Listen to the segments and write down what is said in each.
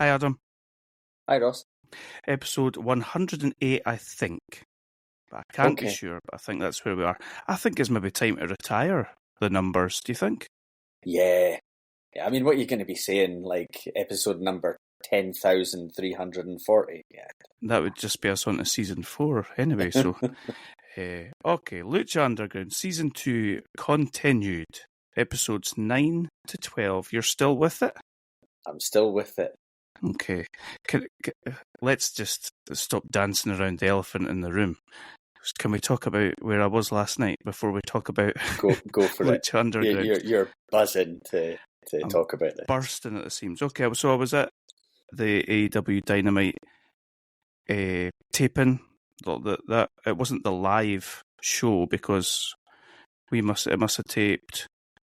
Hi, Adam. Hi, Ross. Episode 108, I think. But I can't be sure, but I think that's where we are. I think it's maybe time to retire the numbers, do you think? Yeah. I mean, what are you going to be saying, like, episode number 10,340? Yeah. That would just be us on to season 4 anyway, so... okay, Lucha Underground, season 2, continued. Episodes 9 to 12. You're still with it? I'm still with it. Okay. Let's just stop dancing around the elephant in the room. Can we talk about where I was last night before we talk about Go for it. Lucha Underground? You're buzzing to talk about this. Bursting at the seams. Okay, so I was at the AEW Dynamite taping. That it wasn't the live show because it must have taped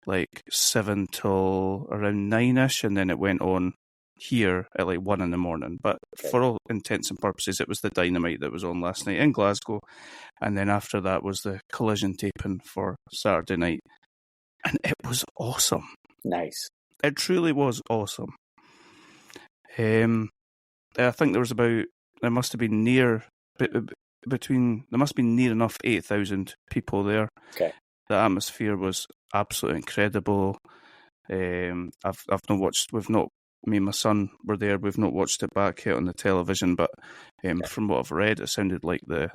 like 7 till around 9ish, and then it went on here at like 1 a.m. But for all intents and purposes, it was the Dynamite that was on last night in Glasgow, and then after that was the Collision taping for Saturday night, and it was awesome. Nice. It truly was awesome. I think there must have been near enough 8,000 people there. Okay. The atmosphere was absolutely incredible. I've not watched. Me and my son were there. We've not watched it back yet on the television, but from what I've read, it sounded like the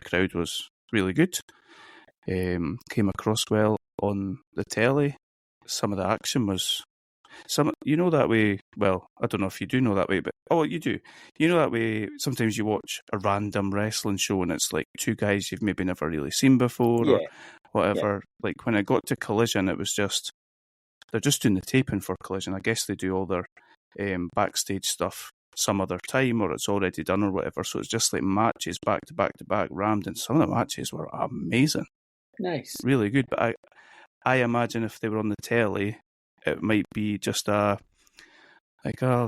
crowd was really good. Came across well on the telly. Some of the action was that way. Well, I don't know if you do know that way, but you do. You know that way. Sometimes you watch a random wrestling show and it's like two guys you've maybe never really seen before or whatever. Yeah. Like when I got to Collision, it was just they're just doing the taping for Collision. I guess they do all their backstage stuff some other time, or it's already done or whatever. So it's just like matches back to back to back rammed, and some of the matches were amazing. Nice, really good. But I imagine if they were on the telly, it might be just I'll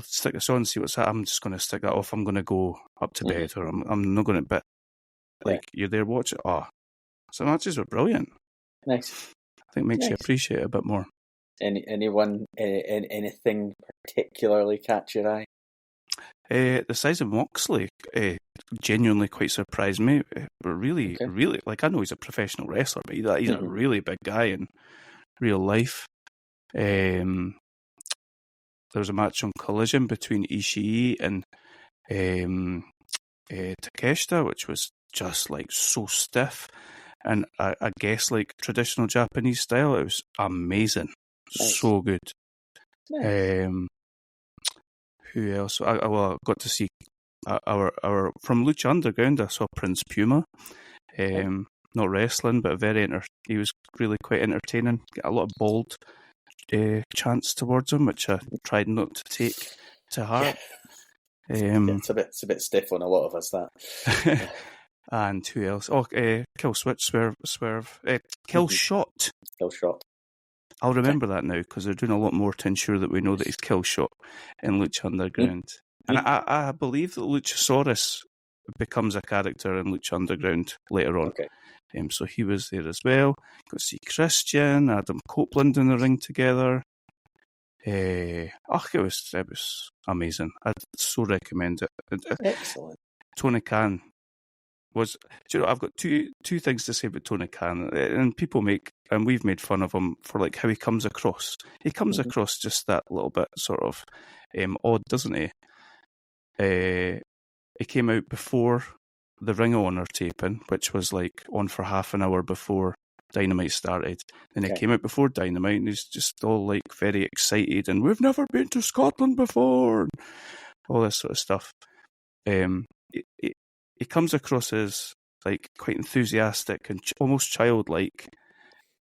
stick this on and see what's that. I'm just going to stick that off. I'm going to go up to bed, or I'm not going to bit. Like you're there watching. Some matches were brilliant. Nice. I think it makes you appreciate it a bit more. Anything particularly catch your eye? The size of Moxley genuinely quite surprised me. Really, like I know he's a professional wrestler, but he's a really big guy in real life. There was a match on Collision between Ishii and Takeshita, which was just like so stiff, and I guess like traditional Japanese style. It was amazing. Nice. So good. Nice. Who else? I got to see our from Lucha Underground. I saw Prince Puma. Not wrestling, but he was really quite entertaining. Got a lot of bold chants towards him, which I tried not to take to heart. It's a bit stiff on a lot of us, that. And who else? Kill Switch, Swerve, Kill Shot. Kill Shot. I'll remember that now because they're doing a lot more to ensure that we know that he's Kill Shot in Lucha Underground. And I believe that Luchasaurus becomes a character in Lucha Underground later on. Okay. So he was there as well. Got to see Christian, Adam Copeland in the ring together. It was amazing. I'd so recommend it. Excellent. Tony Khan was. Do you know? I've got two things to say about Tony Khan, and we've made fun of him for like how he comes across. He comes across just that little bit sort of odd, doesn't he? He came out before the Ring of Honor taping, which was like on for half an hour before Dynamite started. Then he came out before Dynamite, and he's just all like very excited, and we've never been to Scotland before, and all this sort of stuff. He comes across as like quite enthusiastic and almost childlike,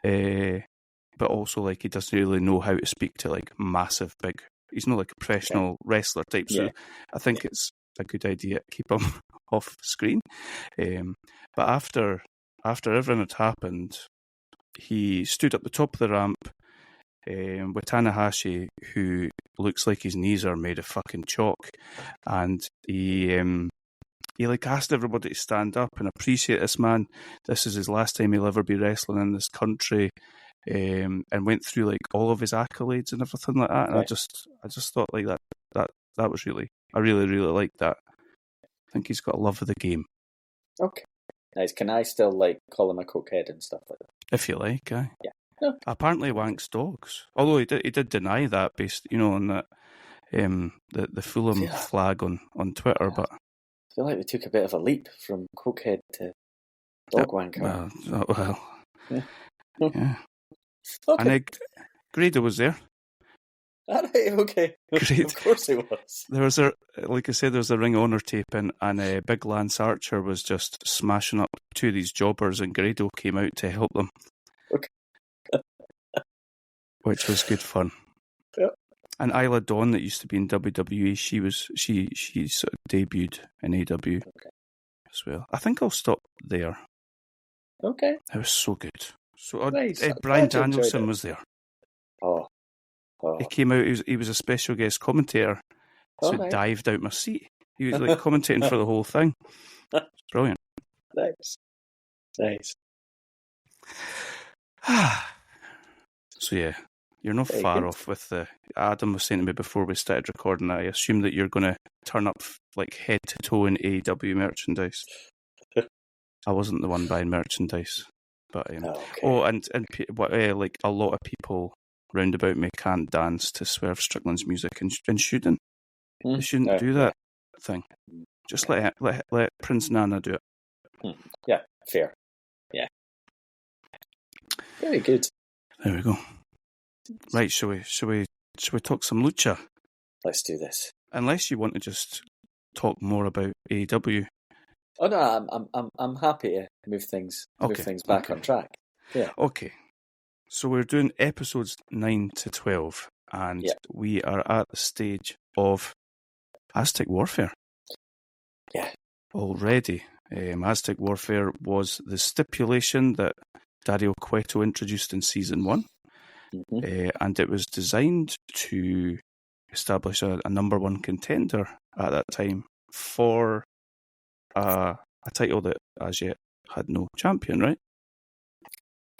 but also like he doesn't really know how to speak to like massive big. He's not like a professional wrestler type, so I think it's a good idea to keep him off screen. But after everything had happened, he stood up the top of the ramp with Tanahashi, who looks like his knees are made of fucking chalk, and he like asked everybody to stand up and appreciate this man. This is his last time he'll ever be wrestling in this country, and went through like all of his accolades and everything like that. And I just thought like that was really, I really, really liked that. I think he's got a love of the game. Okay. Nice. Can I still call him a cokehead and stuff like that? If you like, aye. Yeah. No. Apparently wanks dogs. Although he did deny that based, on that the Fulham flag on Twitter, but I feel like we took a bit of a leap from cokehead to dog wanker. Well. Yeah. Yeah. Okay. And Grado was there. All right, okay. Great. Of course he was. There was like I said, there was a Ring of Honor taping, and Big Lance Archer was just smashing up two of these jobbers, and Grado came out to help them. Okay. Which was good fun. Yep. And Isla Dawn, that used to be in WWE, she sort of debuted in AEW as well. I think I'll stop there. Okay. It was so good. So Nice. Bryan Danielson was there. Oh. He came out. He was a special guest commentator. So nice. Dived out my seat. He was commentating for the whole thing. It's brilliant. Nice. So yeah, you're not Very far good. off with the. Adam was saying to me before we started recording, I assume that you're going to turn up head to toe in AEW merchandise. I wasn't the one buying merchandise, but and a lot of people round about me can't dance to Swerve Strickland's music and shouldn't. They shouldn't do that thing. Just let Prince Nana do it. Yeah, fair. Yeah. Very good. There we go. Right, shall we talk some lucha? Let's do this. Unless you want to just talk more about AEW. Oh no, I'm happy to move things back on track. Yeah. Okay. So we're doing episodes 9 to 12, and we are at the stage of Aztec Warfare. Yeah. Already. Aztec Warfare was the stipulation that Dario Cueto introduced in season 1. Mm-hmm. And it was designed to establish a number one contender at that time for a title that as yet had no champion, right?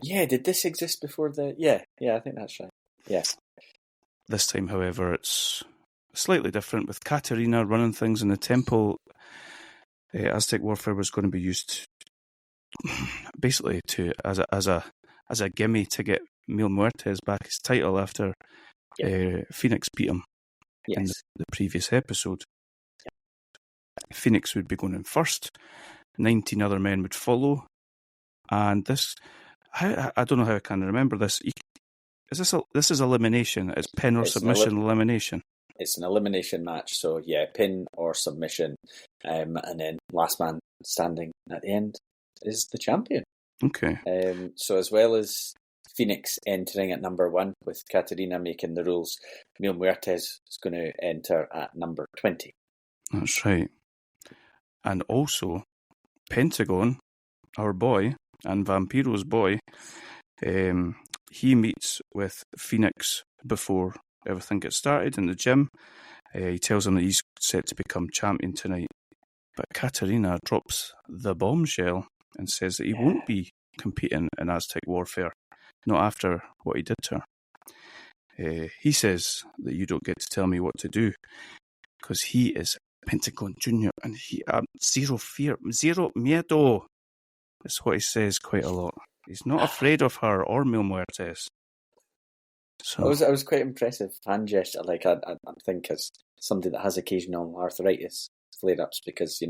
Yeah, did this exist before the... Yeah, I think that's right. Yeah. This time, however, it's slightly different. With Katarina running things in the temple, Aztec Warfare was going to be used basically as a gimme to get Mil Muertes back his title after Phoenix beat him in the previous episode. Phoenix would be going in first, 19 other men would follow, and this, I don't know how I can remember this. This is elimination? It's pin or submission elimination? It's an elimination match, so yeah, pin or submission, and then last man standing at the end is the champion. Okay. So as well as Phoenix entering at number 1 with Katarina making the rules, Mil Muertes is going to enter at number 20. That's right. And also, Pentagon, our boy, and Vampiro's boy, he meets with Phoenix before everything gets started in the gym. He tells him that he's set to become champion tonight. But Katarina drops the bombshell and says that he won't be competing in Aztec Warfare, not after what he did to her. He says that you don't get to tell me what to do because he is Pentagon Jr. and he zero fear, zero miedo. That's what he says quite a lot. He's not afraid of her or Mil Muertes. So I was quite impressive hand gesture. I think as somebody that has occasional arthritis flare-ups, because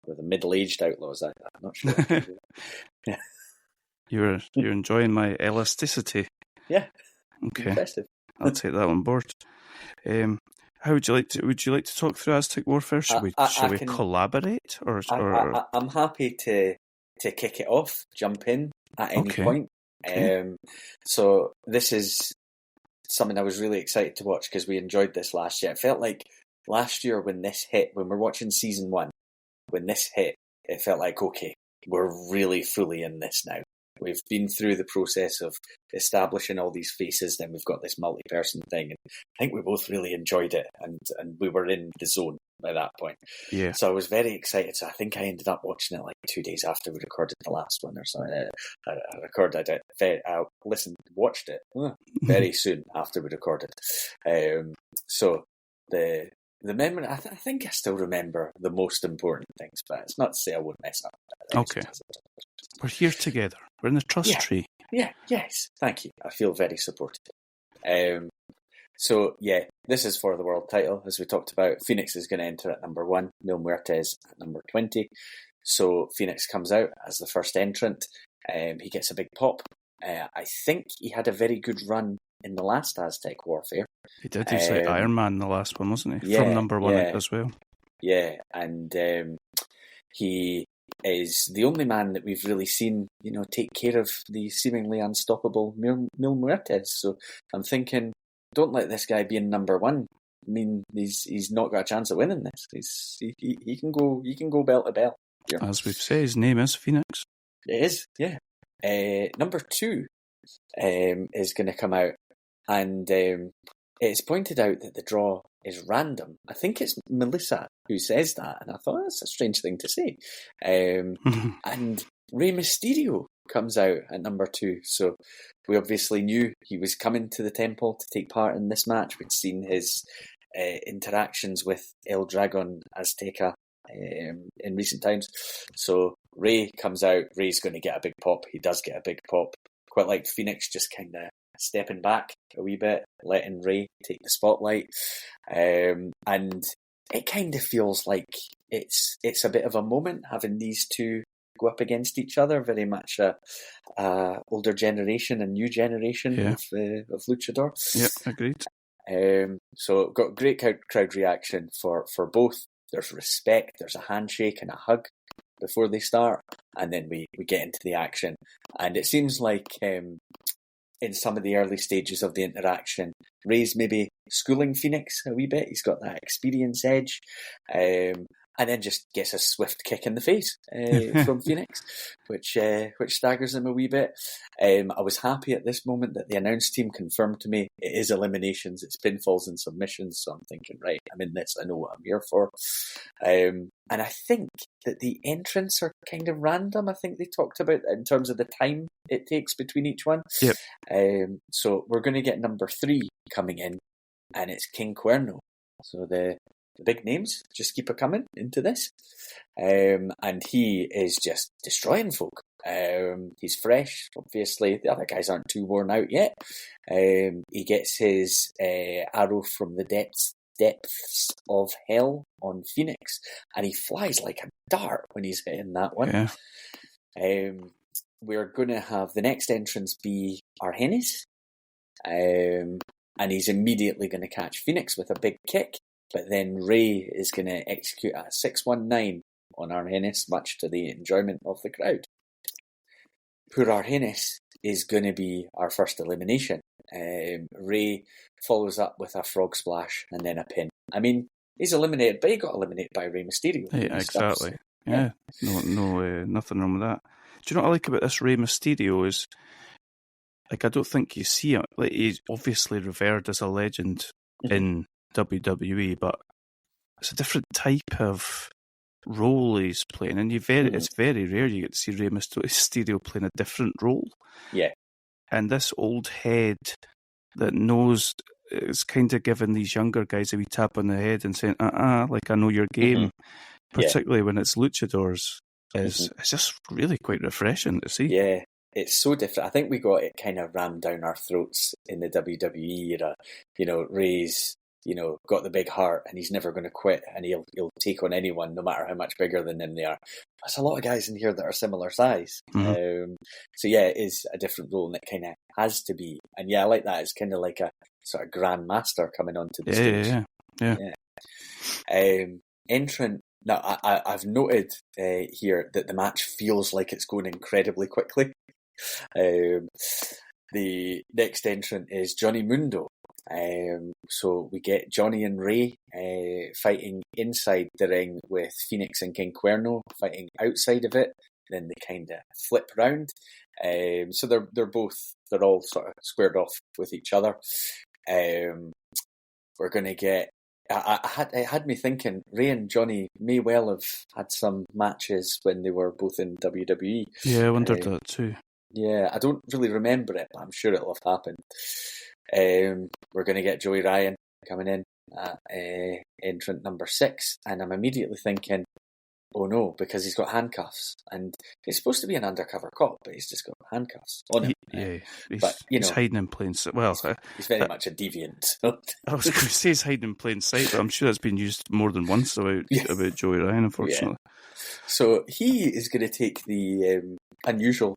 we're the middle-aged outlaws. I'm not sure. Yeah. You're enjoying my elasticity. Yeah. Okay. Impressive. I'll take that on board. How would you like to talk through Aztec Warfare? Should we collaborate or? I'm happy to kick it off, jump in at any point. Okay. So this is something I was really excited to watch because we enjoyed this last year. It felt like last year when this hit, when we're watching season 1, when this hit, it felt like, okay, we're really fully in this now. We've been through the process of establishing all these faces, then we've got this multi-person thing, and I think we both really enjoyed it, and we were in the zone by that point. Yeah. So I was very excited. So I think I ended up watching it 2 days after we recorded the last one or something. Watched it very soon after we recorded. So the the memory, I think I still remember the most important things, but it's not to say I won't mess up. Okay. We're here together. We're in the trust tree. Yeah, yes. Thank you. I feel very supported. So, yeah, this is for the world title. As we talked about, Phoenix is going to enter at number 1, Mil Muertes at number 20. So, Phoenix comes out as the first entrant. He gets a big pop. I think he had a very good run in the last Aztec Warfare. He did. He was like Iron Man in the last one, wasn't he? Yeah, from number 1 as well. Yeah, and he is the only man that we've really seen, take care of the seemingly unstoppable Mil Muertes. So I'm thinking, don't let this guy be in number 1. I mean, he's not got a chance of winning this. He can go bell to bell. Here. As we've said, his name is Phoenix. It is, yeah. Number 2 is going to come out, and it's pointed out that the draw is random. I think it's Melissa who says that, and I thought that's a strange thing to say. And Rey Mysterio comes out at number 2, so we obviously knew he was coming to the temple to take part in this match. We'd seen his interactions with El Dragon Azteca in recent times. So Rey comes out. Rey's going to get a big pop. He does get a big pop. Quite like Phoenix just kind of stepping back a wee bit, letting Rey take the spotlight. And it kind of feels like it's a bit of a moment having these two go up against each other. Very much a older generation and new generation of luchador. Yep, agreed. So got great crowd reaction for both. There's respect, there's a handshake and a hug before they start, and then we get into the action. And it seems like in some of the early stages of the interaction, Rey's maybe schooling Phoenix a wee bit. He's got that experience edge. And then just gets a swift kick in the face from Phoenix, which staggers him a wee bit. I was happy at this moment that the announce team confirmed to me it is eliminations, it's pinfalls and submissions. So I'm thinking, right, I'm in this, I know what I'm here for. And I think that the entrants are kind of random. I think they talked about in terms of the time it takes between each one. Yep. So we're going to get number 3 coming in, and it's King Cuerno. So the big names just keep coming into this. And he is just destroying folk. He's fresh, obviously. The other guys aren't too worn out yet. He gets his arrow from the depths of hell on Phoenix, and he flies like a dart when he's hitting that one. Yeah. We're going to have the next entrance be Argenis, and he's immediately going to catch Phoenix with a big kick. But then Rey is going to execute a 619 on Argenis, much to the enjoyment of the crowd. Poor Argenis is going to be our first elimination. Rey follows up with a frog splash and then a pin. I mean, he's eliminated, but he got eliminated by Rey Mysterio. Yeah, exactly. Yeah. No, nothing wrong with that. Do you know what I like about this Rey Mysterio is, like, I don't think you see him. Like, he's obviously revered as a legend in WWE, but it's a different type of role he's playing, and it's very rare you get to see Rey Mysterio playing a different role. Yeah. And this old head that knows is kind of giving these younger guys a wee tap on the head and saying, like, I know your game, particularly when it's luchadors, it's just really quite refreshing to see. Yeah. It's so different. I think we got it kind of rammed down our throats in the WWE era. Rey's got the big heart and he's never going to quit, and he'll take on anyone no matter how much bigger than him they are. There's a lot of guys in here that are similar size. So yeah, it is a different role, and it kind of has to be. And yeah, I like that. It's kind of like a sort of grand master coming onto the stage. Yeah. Entrant. Now, I've noted here that the match feels like it's going incredibly quickly. The next entrant is Johnny Mundo. So we get Johnny and Rey fighting inside the ring with Phoenix and King Cuerno fighting outside of it. Then they kind of flip round. So they're all sort of squared off with each other. We're going to get. It had me thinking Rey and Johnny may well have had some matches when they were both in WWE. Yeah, I wondered that too. Yeah, I don't really remember it, but I'm sure it'll have happened. We're going to get Joey Ryan coming in. at entrant number 6, and I'm immediately thinking, oh no, because he's got handcuffs, and he's supposed to be an undercover cop, but he's just got handcuffs on him. He's hiding in plain sight. Well, he's very much a deviant. So. I was going to say he's hiding in plain sight, but I'm sure that's been used more than once about Joey Ryan, unfortunately. Yeah. So he is going to take the unusual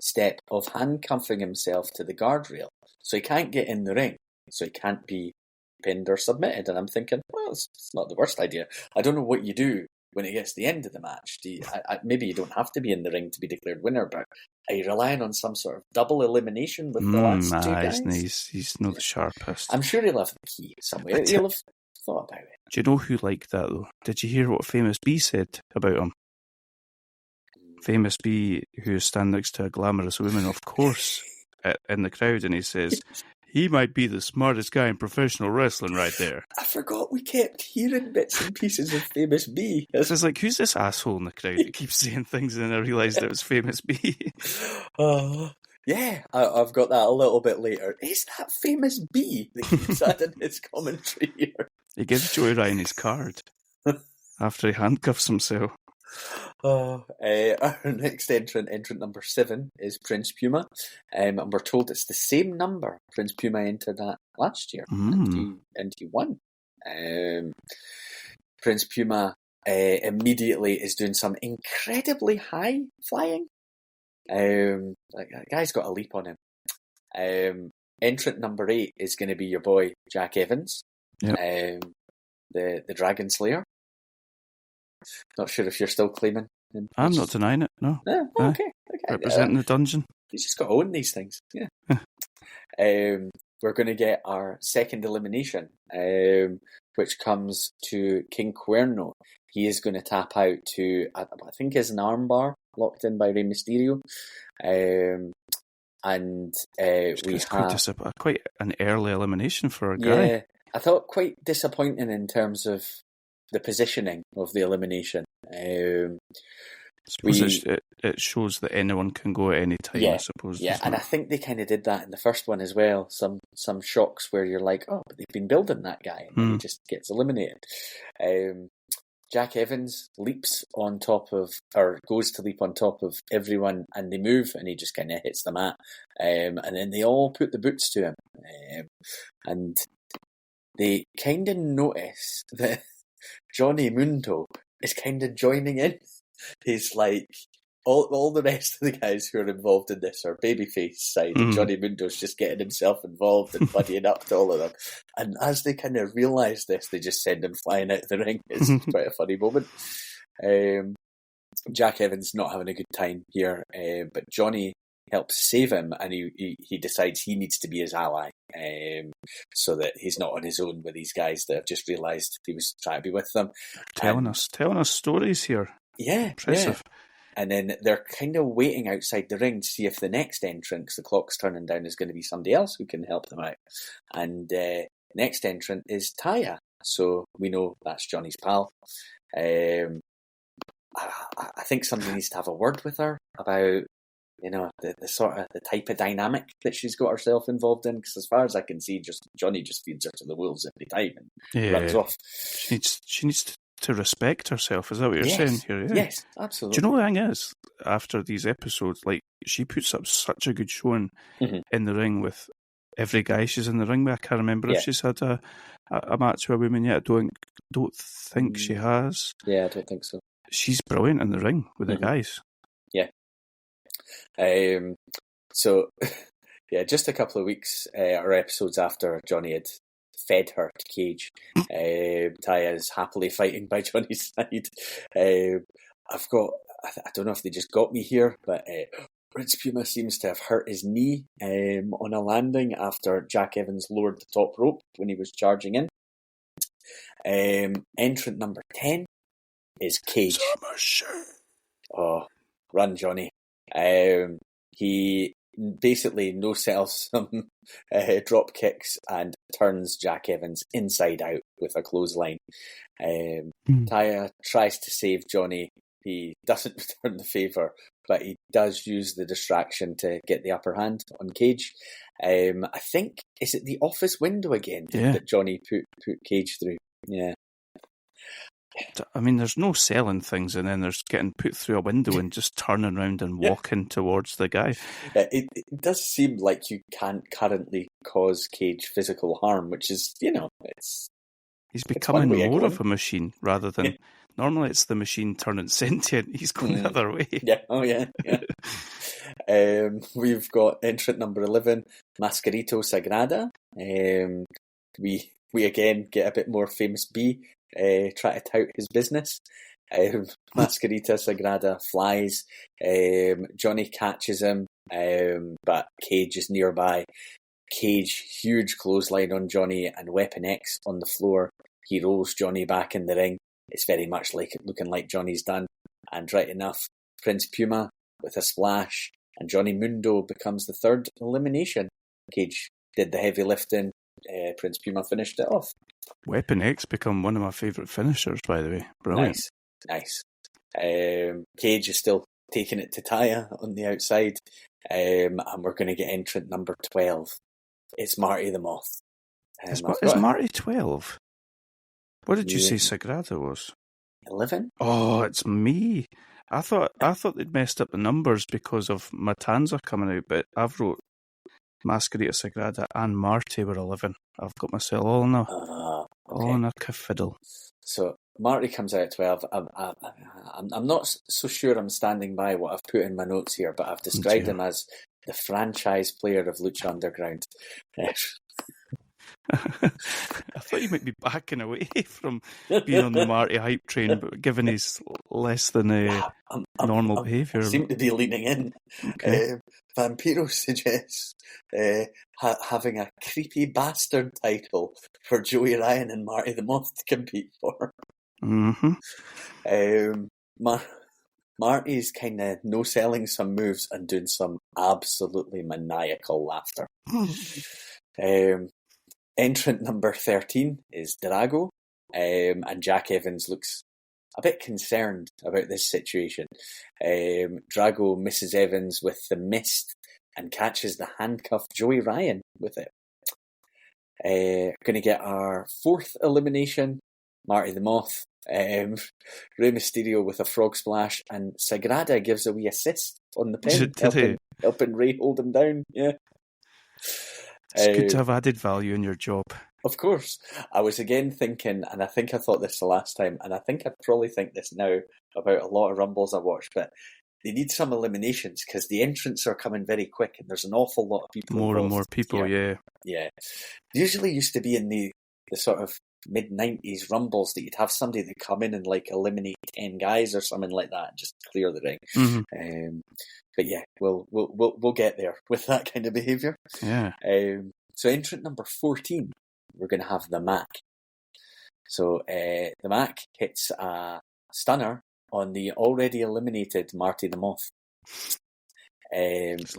step of handcuffing himself to the guardrail, so he can't get in the ring, so he can't be pinned or submitted. And I'm thinking, well, it's not the worst idea. I don't know what you do when it gets to the end of the match. Maybe you don't have to be in the ring to be declared winner, but are you relying on some sort of double elimination with the last two guys? He's not the sharpest. I'm sure he'll have the key somewhere. He'll have thought about it. Do you know who liked that, though? Did you hear what Famous B said about him? Famous B, who is standing next to a glamorous woman, of course, in the crowd, and he says, he might be the smartest guy in professional wrestling right there. I forgot we kept hearing bits and pieces of Famous B. So it's like, who's this asshole in the crowd that keeps saying things, and then I realised it was Famous B. Yeah, I've got that a little bit later. Is that Famous B that keeps adding his commentary here? He gives Joey Ryan his card after he handcuffs himself. Our next entrant number 7, is Prince Puma, and we're told it's the same number Prince Puma entered at last year, and he won. Prince Puma immediately is doing some incredibly high flying. That guy's got a leap on him. Entrant number 8 is going to be your boy Jack Evans, the Dragon Slayer. Not sure if you're still claiming him. I'm not denying it, no. Okay. Representing the dungeon. He's just got to own these things, yeah. We're going to get our second elimination, which comes to King Cuerno. He is going to tap out to, I think, is an armbar locked in by Rey Mysterio. We have quite an early elimination for a guy. Yeah, I thought quite disappointing in terms of the positioning of the elimination. I suppose it shows that anyone can go at any time, I suppose. Yeah, and I think they kind of did that in the first one as well. Some shocks where you're like, oh, but they've been building that guy, and then he just gets eliminated. Jack Evans leaps on top of, or goes to leap on top of everyone, and they move, and he just kind of hits the mat. And then they all put the boots to him. And they kind of notice that Johnny Mundo is kind of joining in. He's like, all the rest of the guys who are involved in this are babyface side, and Johnny Mundo's just getting himself involved and buddying up to all of them. And as they kind of realise this, they just send him flying out of the ring. It's quite a funny moment. Jack Evans not having a good time here, but Johnny helps save him, and he decides he needs to be his ally, so that he's not on his own with these guys that have just realised he was trying to be with them. Telling us stories here. Yeah, impressive. Yeah. And then they're kind of waiting outside the ring to see if the next entrant, 'cause the clock's turning down, is going to be somebody else who can help them out. And next entrant is Taya, so we know that's Johnny's pal. I think somebody needs to have a word with her about, the sort of the type of dynamic that she's got herself involved in. Because as far as I can see, Johnny just feeds her to the wolves every time and runs off. She needs to respect herself. Is that what you're saying here? Yeah. Yes, absolutely. Do you know the thing is, after these episodes, like, she puts up such a good showing in the ring with every guy she's in the ring with. I can't remember if she's had a match with a woman yet. I don't think she has. Yeah, I don't think so. She's brilliant in the ring with the guys. Yeah. So, just a couple of weeks or episodes after Johnny had fed her to Cage, Taya is happily fighting by Johnny's side. I don't know if they just got me here, but Prince Puma seems to have hurt his knee on a landing after Jack Evans lowered the top rope when he was charging in. Entrant number 10 is Cage. Oh, run, Johnny. He basically no-sells some drop kicks and turns Jack Evans inside out with a clothesline. Taya tries to save Johnny. he doesn't return the favour, but he does use the distraction to get the upper hand on Cage. I think, is it the office window again that Johnny put Cage through? Yeah. I mean, there's no selling things, and then there's getting put through a window and just turning around and walking towards the guy. It does seem like you can't currently cause Cage physical harm, which is, He's becoming more of a machine rather than... Normally it's the machine turning sentient. He's going the other way. Yeah, we've got entrant number 11, Mascarito Sagrada. We again get a bit more Famous B try to tout his business. Mascarita Sagrada flies. Johnny catches him, but Cage is nearby. Cage, huge clothesline on Johnny and Weapon X on the floor. He rolls Johnny back in the ring. It's very much looking like Johnny's done. And right enough, Prince Puma with a splash, and Johnny Mundo becomes the third elimination. Cage did the heavy lifting. Prince Puma finished it off. Weapon X become one of my favourite finishers, by the way. Brilliant. Nice. Cage is still taking it to Taya on the outside. And we're going to get entrant number 12. It's Marty the Moth. Is Marty 12? What did you say Sagrada was? 11? Oh, it's me. I thought they'd messed up the numbers because of Matanza coming out, but I've wrote Mascarita Sagrada and Marty were 11. I've got myself all in a fiddle. So Marty comes out at 12. I'm not so sure I'm standing by what I've put in my notes here, but I've described him as the franchise player of Lucha Underground. I thought you might be backing away from being on the Marty hype train, but given his less than normal behaviour. I seem to be leaning in. Okay. Vampiro suggests having a creepy bastard title for Joey Ryan and Marty the Moth to compete for. Mm-hmm. Marty's kind of no-selling some moves and doing some absolutely maniacal laughter. Entrant number 13 is Drago, and Jack Evans looks a bit concerned about this situation. Drago misses Evans with the mist and catches the handcuffed Joey Ryan with it. Going to get our fourth elimination, Marty the Moth. Rey Mysterio with a frog splash, and Sagrada gives a wee assist on the pin, helping Rey hold him down. Yeah. It's good to have added value in your job. Of course. I was again thinking, and I think I thought this the last time, and I think I'd probably think this now about a lot of Rumbles I watched, but they need some eliminations because the entrants are coming very quick and there's an awful lot of people More involved. And more people, yeah. Usually used to be in the sort of mid-90s Rumbles that you'd have somebody that come in and like eliminate 10 guys or something like that and just clear the ring. Mm-hmm. But yeah, we'll get there with that kind of behaviour. Yeah. So entrant number 14, we're going to have the Mac. So the Mac hits a stunner on the already eliminated Marty the Moth. That's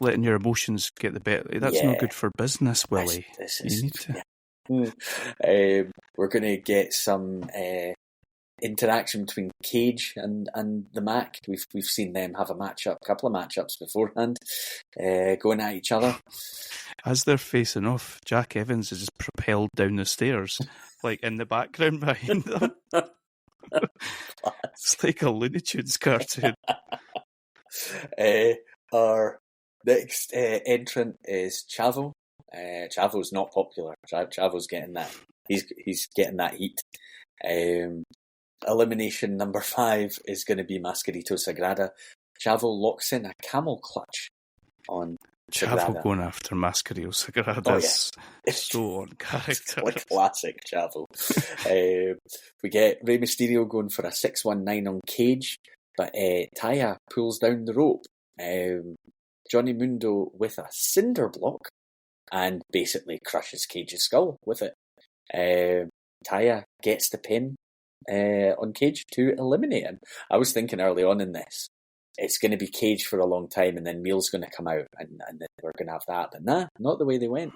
letting your emotions get the better. That's no good for business, Willie. You need to. We're going to get some interaction between Cage and the Mac. We've seen them have a couple of matchups beforehand, going at each other. As they're facing off, Jack Evans is just propelled down the stairs, like in the background behind them. It's like a Looney Tunes cartoon. Our next entrant is Chavo. Chavo's not popular. Chavo's getting that. He's getting that heat. Elimination number 5 is going to be Mascarito Sagrada. Chavo locks in a camel clutch on Sagrada. Chavo going after Mascarito Sagrada is so on character. Like classic Chavo. We get Rey Mysterio going for a 619 on Cage, but Taya pulls down the rope. Johnny Mundo with a cinder block and basically crushes Cage's skull with it. Taya gets the pin on Cage to eliminate him. I was thinking early on in this, it's going to be Cage for a long time and then Meal's going to come out and then we're going to have that. But nah, not the way they went.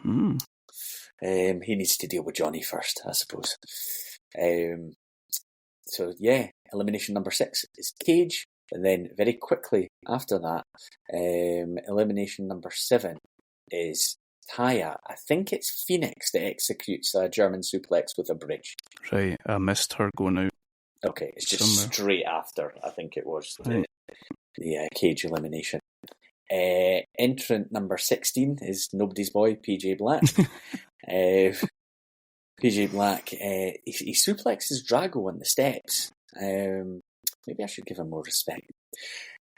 He needs to deal with Johnny first, I suppose. So yeah, elimination number 6 is Cage. And then very quickly after that, elimination number 7 is Taya. I think it's Phoenix that executes a German suplex with a bridge. Right, I missed her going out. Okay, it's just straight after, I think it was, the Cage elimination. Entrant number 16 is Nobody's Boy, PJ Black. PJ Black, he suplexes Drago on the steps. Maybe I should give him more respect.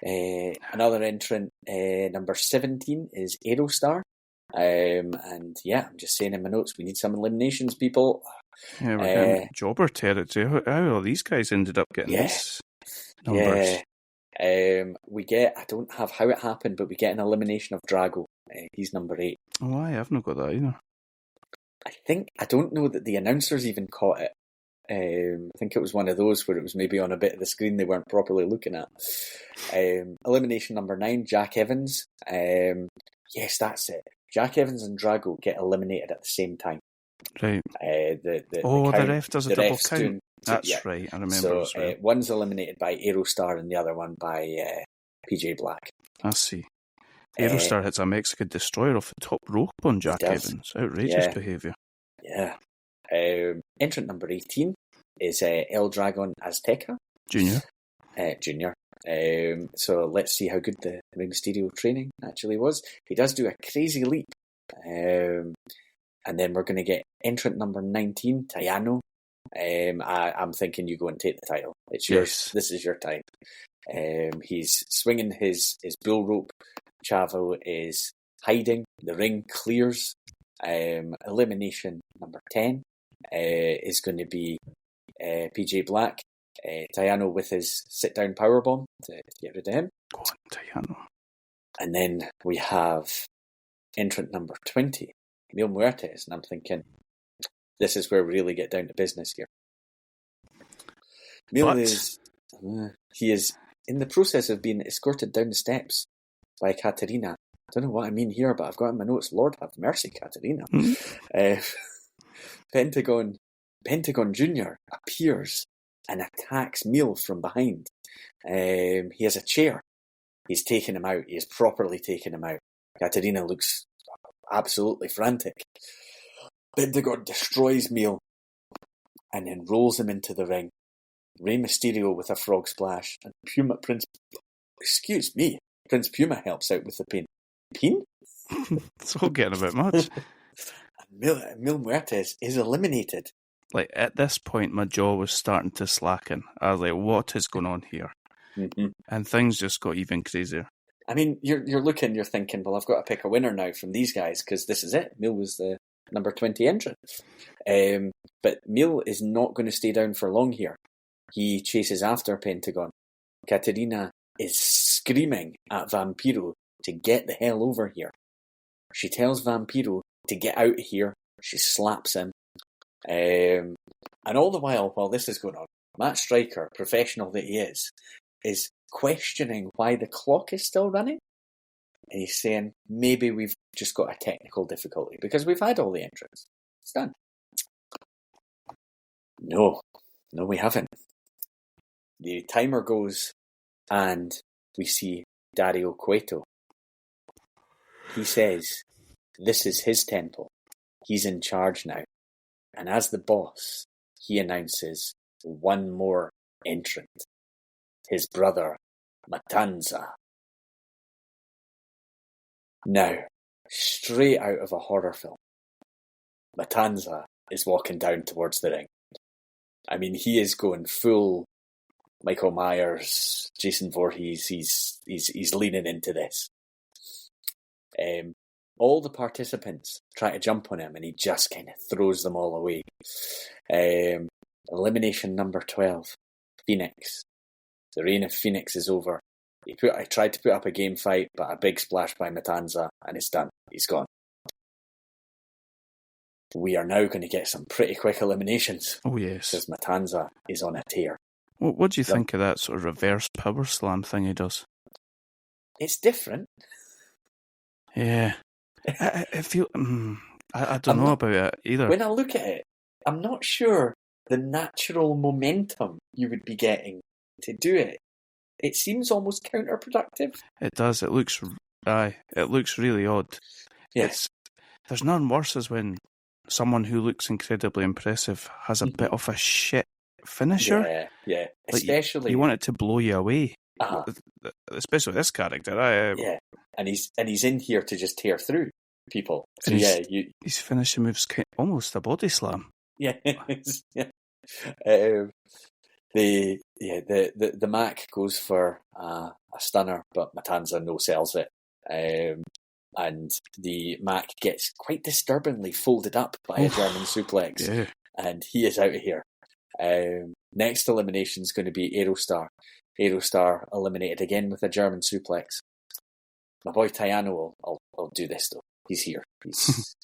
Another entrant, number 17, is Aerostar. And yeah, I'm just saying in my notes, we need some eliminations, people. Yeah, we're getting jobber territory. How all these guys ended up getting these numbers? Yeah. We get, I don't have how it happened, but we get an elimination of Drago. He's number 8. Oh, I've not got that either. I don't know that the announcers even caught it. I think it was one of those where it was maybe on a bit of the screen they weren't properly looking at. Elimination number 9, Jack Evans. Yes, that's it. Jack Evans and Drago get eliminated at the same time. Right. The ref does a double count. That's right, I remember. So one's eliminated by Aerostar and the other one by PJ Black. I see. Aerostar hits a Mexican destroyer off the top rope on Jack Evans. Outrageous behaviour. Yeah. Entrant number 18 is El Dragon Azteca. Junior. So let's see how good the Rey Mysterio training actually was. He does do a crazy leap. And then we're going to get entrant number 19, Tayano. I'm thinking you go and take the title. It's yours. Yes. This is your time. He's swinging his bull rope. Chavo is hiding. The ring clears. Elimination number 10 is going to be PJ Black. Tayano with his sit-down powerbomb to get rid of him. Go on, Tayano. And then we have entrant number 20, Mil Muertes. And I'm thinking, this is where we really get down to business here. Mil is in the process of being escorted down the steps by Katarina. I don't know what I mean here, but I've got in my notes, Lord have mercy, Katarina. Pentagon Jr. appears and attacks Mil from behind. He has a chair. He's taken him out. He has properly taken him out. Katarina looks absolutely frantic. Pentagon destroys Mil and then rolls him into the ring. Rey Mysterio with a frog splash and Prince Puma helps out with the pin. Pin? It's all getting a bit much. Mil Muertes is eliminated. Like, at this point, my jaw was starting to slacken. I was like, what is going on here? Mm-hmm. And things just got even crazier. I mean, you're thinking, well, I've got to pick a winner now from these guys, because this is it. Mil was the number 20 entrant. But Mil is not going to stay down for long here. He chases after Pentagon. Katarina is screaming at Vampiro to get the hell over here. She tells Vampiro to get out of here. She slaps him. And all the while this is going on, Matt Striker, professional that he is questioning why the clock is still running. And he's saying, maybe we've just got a technical difficulty because we've had all the entrants. It's done. No, we haven't. The timer goes and we see Dario Cueto. He says, this is his temple. He's in charge now. And as the boss, he announces one more entrant. His brother, Matanza. Now, straight out of a horror film, Matanza is walking down towards the ring. I mean, he is going full Michael Myers, Jason Voorhees. He's leaning into this. All the participants try to jump on him and he just kind of throws them all away. Elimination number 12, Phoenix. The reign of Phoenix is over. I tried to put up a game fight, but a big splash by Matanza and it's done. He's gone. We are now going to get some pretty quick eliminations. Oh, yes. Because Matanza is on a tear. What do you think of that sort of reverse power slam thing he does? It's different. Yeah. I feel... I don't know about it either. When I look at it, I'm not sure the natural momentum you would be getting to do it, it seems almost counterproductive. It does. It looks really odd. Yeah. There's none worse as when someone who looks incredibly impressive has a bit of a shit finisher. Yeah. Like Especially you want it to blow you away. Especially this character. Yeah. And he's in here to just tear through people. So his finishing moves almost a body slam. Yeah. The Mac goes for a stunner, but Matanza no sells it. And the Mac gets quite disturbingly folded up by a German suplex, and he is out of here. Next elimination is going to be Aerostar. Aerostar eliminated again with a German suplex. My boy Tayano will do this though. He's here. He's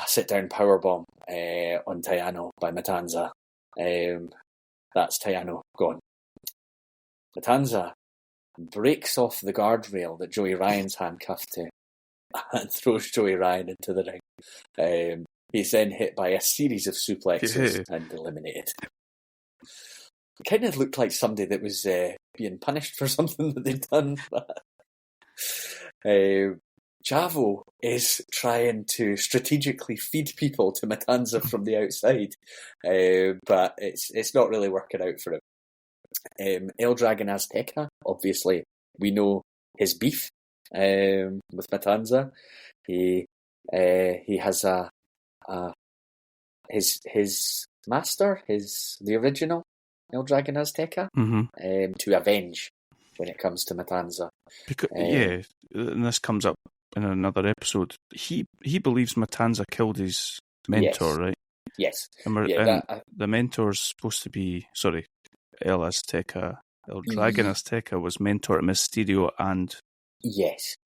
sit down powerbomb on Tayano by Matanza. That's Tayano gone. Matanza breaks off the guardrail that Joey Ryan's handcuffed to and throws Joey Ryan into the ring. He's then hit by a series of suplexes and eliminated. It kind of looked like somebody that was being punished for something that they'd done. Chavo is trying to strategically feed people to Matanza from the outside, but it's not really working out for him. El Dragon Azteca, obviously, we know his beef with Matanza. He has his master, the original El Dragon Azteca, to avenge when it comes to Matanza. Because, and this comes up in another episode. He believes Matanza killed his mentor, right? Yes. And the mentor's supposed to be El Azteca. El Dragon Azteca was mentor to Mysterio and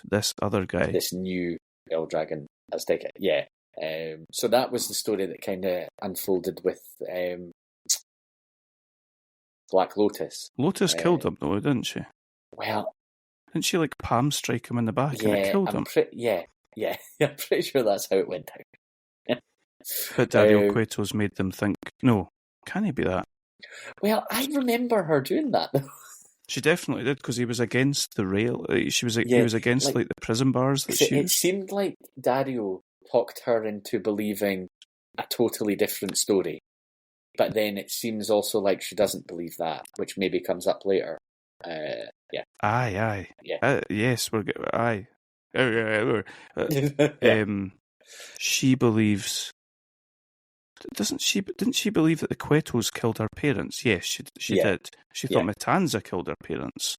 this other guy. This new El Dragon Azteca. Yeah. So that was the story that kind of unfolded with Black Lotus. Lotus killed him though, didn't she? Well, didn't she palm strike him in the back and it killed him? I'm pretty sure that's how it went down. But Dario Cueto's made them think, no, can he be that? Well, I remember her doing that though. She definitely did because he was against the rail. He was against the prison bars that she. It seemed like Dario talked her into believing a totally different story, but then it seems also like she doesn't believe that, which maybe comes up later. Aye. Yeah. Yes, aye. She believes. Didn't she believe that the Cuetos killed her parents? Yes, she did. She thought Matanza killed her parents.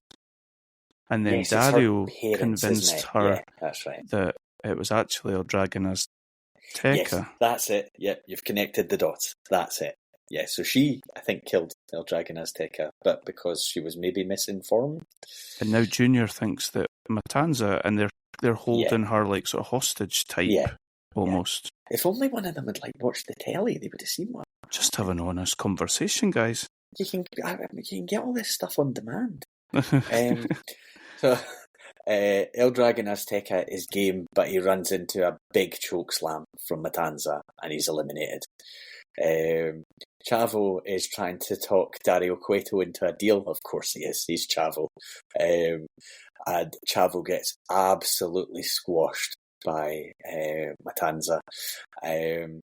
And then Dario convinced her that's right. that it was actually El Dragon Azteca. Yes, that's it. Yeah, you've connected the dots. That's it. Yeah, so she, I think, killed El Dragon Azteca, but because she was maybe misinformed. And now Junior thinks that Matanza, and they're holding her like sort of hostage type, almost. If only one of them had watched the telly, they would have seen one. Just have an honest conversation, guys. You can get all this stuff on demand. So El Dragon Azteca is game, but he runs into a big choke slam from Matanza, and he's eliminated. Chavo is trying to talk Dario Cueto into a deal. Of course he is. He's Chavo. And Chavo gets absolutely squashed by Matanza. And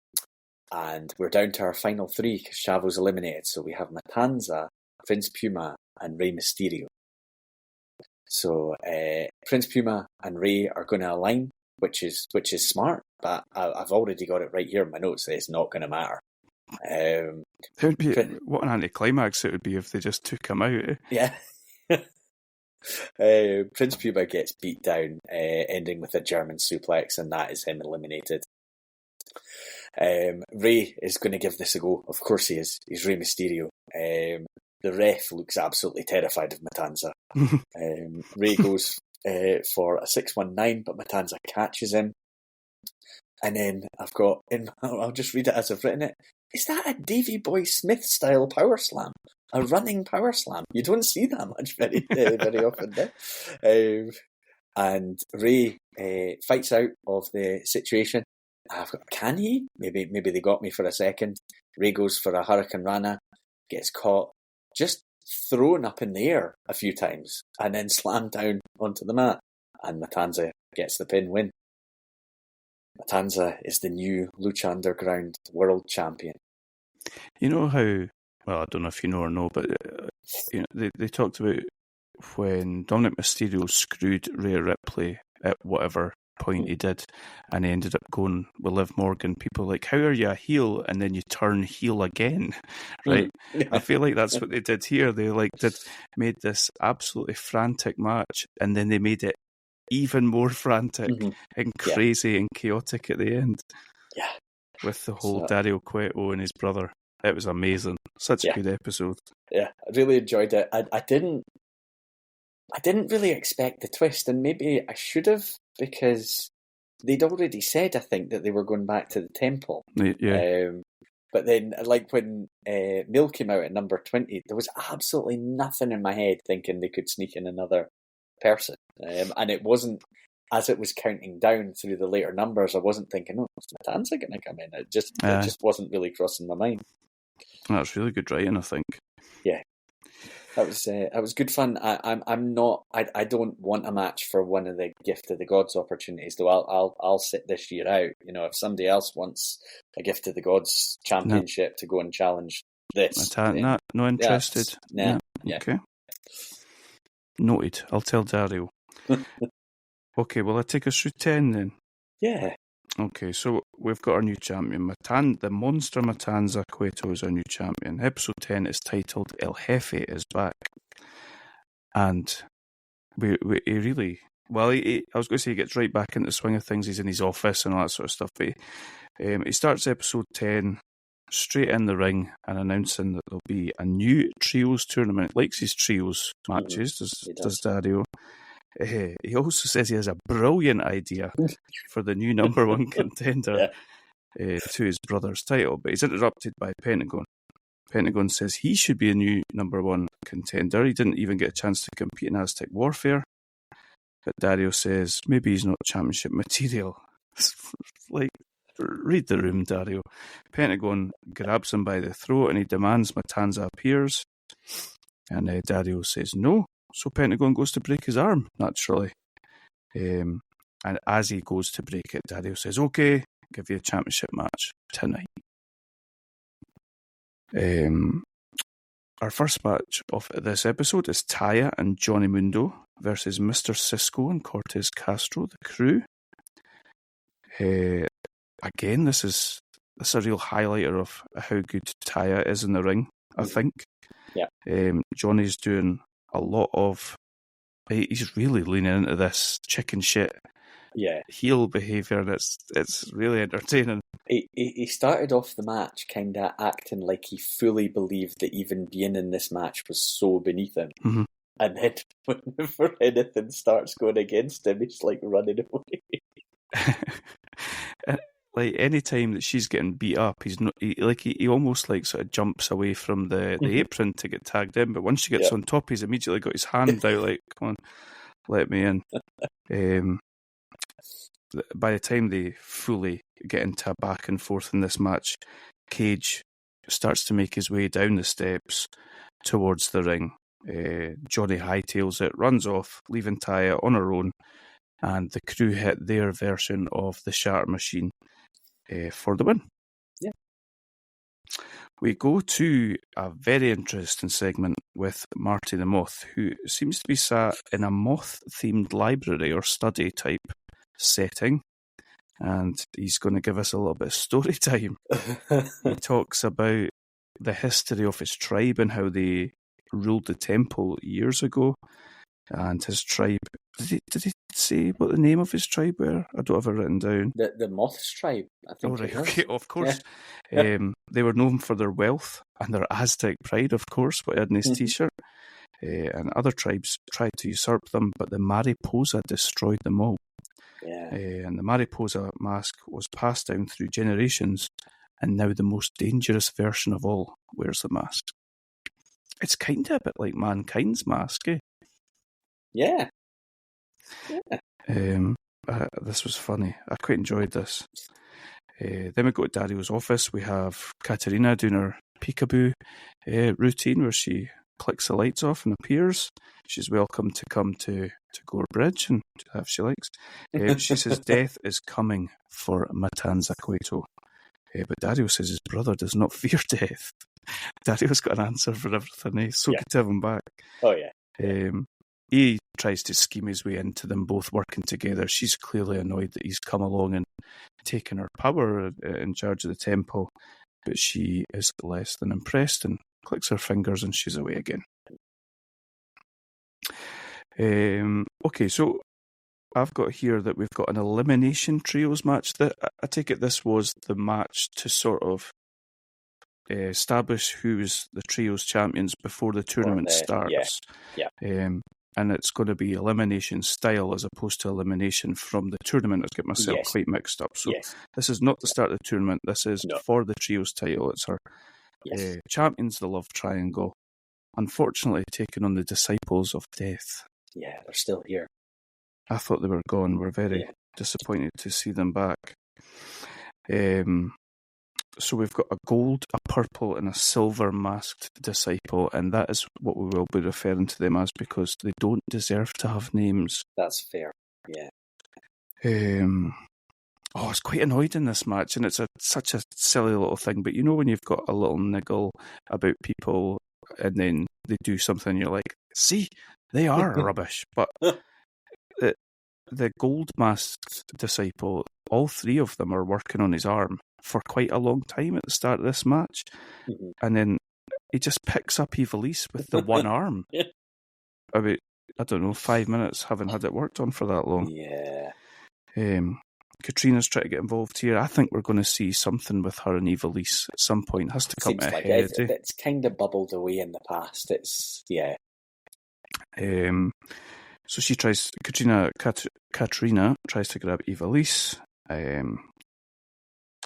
we're down to our final three because Chavo's eliminated. So we have Matanza, Prince Puma, and Rey Mysterio. So Prince Puma and Rey are going to align, which is smart. But I've already got it right here in my notes that it's not going to matter. It would be what an anticlimax it would be if they just took him out. Yeah. Prince Puma gets beat down, ending with a German suplex, and that is him eliminated. Rey is going to give this a go. Of course he is. He's Rey Mysterio. The ref looks absolutely terrified of Matanza. Rey goes for a 619, but Matanza catches him. And then I'll just read it as I've written it. Is that a Davey Boy Smith style power slam? A running power slam? You don't see that much very often. And Rey fights out of the situation can he? Maybe they got me for a second. Ray goes for a Hurricane Rana, gets caught, just thrown up in the air a few times, and then slammed down onto the mat. And Matanza gets the pin win. Matanza is the new Lucha Underground World Champion. You know how, well, I don't know if you know or no, but they talked about when Dominic Mysterio screwed Rhea Ripley at whatever point he did, and he ended up going with Liv Morgan. People were like, how are you a heel and then you turn heel again? Right? I feel like that's what they did here. They made this absolutely frantic match, and then they made it even more frantic and crazy and chaotic at the end. Yeah. With the whole Dario Cueto and his brother. It was amazing. Such a good episode. Yeah, I really enjoyed it. I didn't really expect the twist, and maybe I should have, because they'd already said, I think, that they were going back to the temple. Yeah. But then, like when Mill came out at number 20, there was absolutely nothing in my head thinking they could sneak in another person. And it wasn't, as it was counting down through the later numbers, I wasn't thinking, oh, is Matanza going to come in? It just wasn't really crossing my mind. That's really good writing, I think. Yeah. That was good fun. I don't want a match for one of the Gift of the Gods opportunities, though. I'll sit this year out. If somebody else wants a Gift of the Gods championship to go and challenge this, not interested. Yeah. Okay. Noted. I'll tell Dario. Okay, well, I take us through 10 then. Yeah. Okay, so we've got our new champion. The Monster Matanza Cueto is our new champion. Episode 10 is titled El Jefe is Back. And he really... Well, I was going to say he gets right back into the swing of things. He's in his office and all that sort of stuff. But he starts episode 10 straight in the ring and announcing that there'll be a new trios tournament. He likes his trios matches, does Dario. He also says he has a brilliant idea for the new number one contender to his brother's title, but he's interrupted by Pentagon. Pentagon says he should be a new number one contender. He didn't even get a chance to compete in Aztec Warfare. But Dario says maybe he's not championship material. Like, read the room, Dario. Pentagon grabs him by the throat and he demands Matanza appears. And Dario says no. So Pentagon goes to break his arm, naturally. And as he goes to break it, Dario says, okay, give you a championship match tonight. Our first match of this episode is Taya and Johnny Mundo versus Mr. Cisco and Cortez Castro, the crew. Again, this is a real highlighter of how good Taya is in the ring, I think. Yeah. Johnny's doing a lot of... He's really leaning into this chicken shit heel behaviour, and it's really entertaining. He started off the match kind of acting like he fully believed that even being in this match was so beneath him. Mm-hmm. And then whenever anything starts going against him, he's like running away. Like any time that she's getting beat up, he almost like sort of jumps away from the apron to get tagged in. But once she gets on top, he's immediately got his hand out like, "Come on, let me in." By the time they fully get into a back and forth in this match, Cage starts to make his way down the steps towards the ring. Johnny hightails it, runs off, leaving Taya on her own, and the crew hit their version of the Shatter Machine for the win. Yeah. We go to a very interesting segment with Marty the Moth, who seems to be sat in a moth-themed library or study type setting, and he's going to give us a little bit of story time. He talks about the history of his tribe and how they ruled the temple years ago, and his tribe... Did he say what the name of his tribe were? I don't have it written down. The Moth's tribe, I think. Oh, right, okay, of course. Yeah. They were known for their wealth and their Aztec pride, of course, what he had in his t-shirt. And other tribes tried to usurp them, but the Mariposa destroyed them all. Yeah. And the Mariposa mask was passed down through generations, and now the most dangerous version of all wears the mask. It's kind of a bit like Mankind's mask, eh? Yeah. This was funny. I quite enjoyed this. Then we go to Dario's office. We have Katerina doing her peekaboo routine where she clicks the lights off and appears. She's welcome to come to Gore Bridge and if she likes. She says death is coming for Matanza Cueto. But Dario says his brother does not fear death. Dario's got an answer for everything. So good to have him back. Oh, yeah. He tries to scheme his way into them both working together. She's clearly annoyed that he's come along and taken her power in charge of the temple, but she is less than impressed and clicks her fingers and she's away again. Okay, so I've got here that we've got an elimination trios match. That I take it this was the match to sort of establish who's the trios champions before the tournament starts. Yeah. And it's going to be elimination style as opposed to elimination from the tournament. I've got myself quite mixed up. So this is not the start of the tournament. This is for the trios title. It's our champions, the Love Triangle. Unfortunately, taking on the Disciples of Death. Yeah, they're still here. I thought they were gone. We're very disappointed to see them back. So we've got a gold, a purple, and a silver masked disciple, and that is what we will be referring to them as because they don't deserve to have names. That's fair. Yeah. I was quite annoyed in this match, and it's such a silly little thing. But you know when you've got a little niggle about people, and then they do something, you're like, "See, they are rubbish." But the gold masked disciple, all three of them are working on his arm for quite a long time at the start of this match. Mm-hmm. And then he just picks up Ivelisse with the one arm. About, 5 minutes, haven't had it worked on for that long. Yeah. Katrina's trying to get involved here. I think we're going to see something with her and Ivelisse at some point. It has to come ahead. It's kind of bubbled away in the past. So she tries, Katrina tries to grab Ivelisse.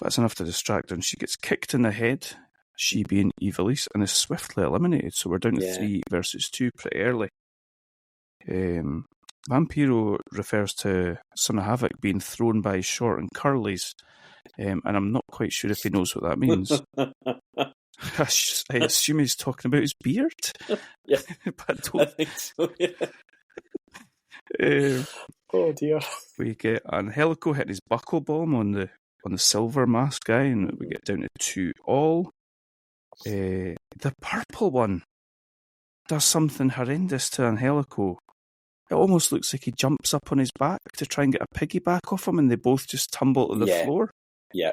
That's enough to distract her, and she gets kicked in the head, she being Ivelisse, and is swiftly eliminated. So we're down to 3 versus 2 pretty early. Vampiro refers to Son of Havoc being thrown by short and curlies, and I'm not quite sure if he knows what that means. I assume he's talking about his beard. Yeah, but I think so, yeah. Oh dear. We get Angelico hitting his buckle bomb on the silver mask guy, and we get down to 2-all. The purple one does something horrendous to Angelico. It almost looks like he jumps up on his back to try and get a piggyback off him, and they both just tumble to the floor. Yeah.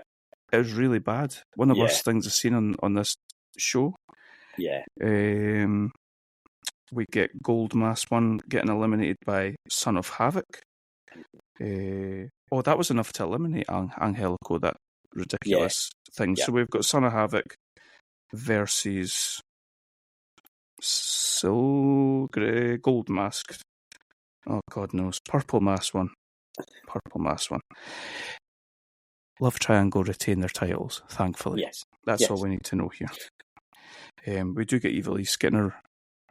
It was really bad. One of the worst things I've seen on this show. Yeah. We get Gold Mask one getting eliminated by Son of Havoc. That was enough to eliminate Angelico, that ridiculous thing. So we've got Son of Havoc versus Gold Mask. Oh, God knows. Purple Mask one. Love Triangle retain their titles, thankfully. Yes. That's all we need to know here. We do get Ivelisse getting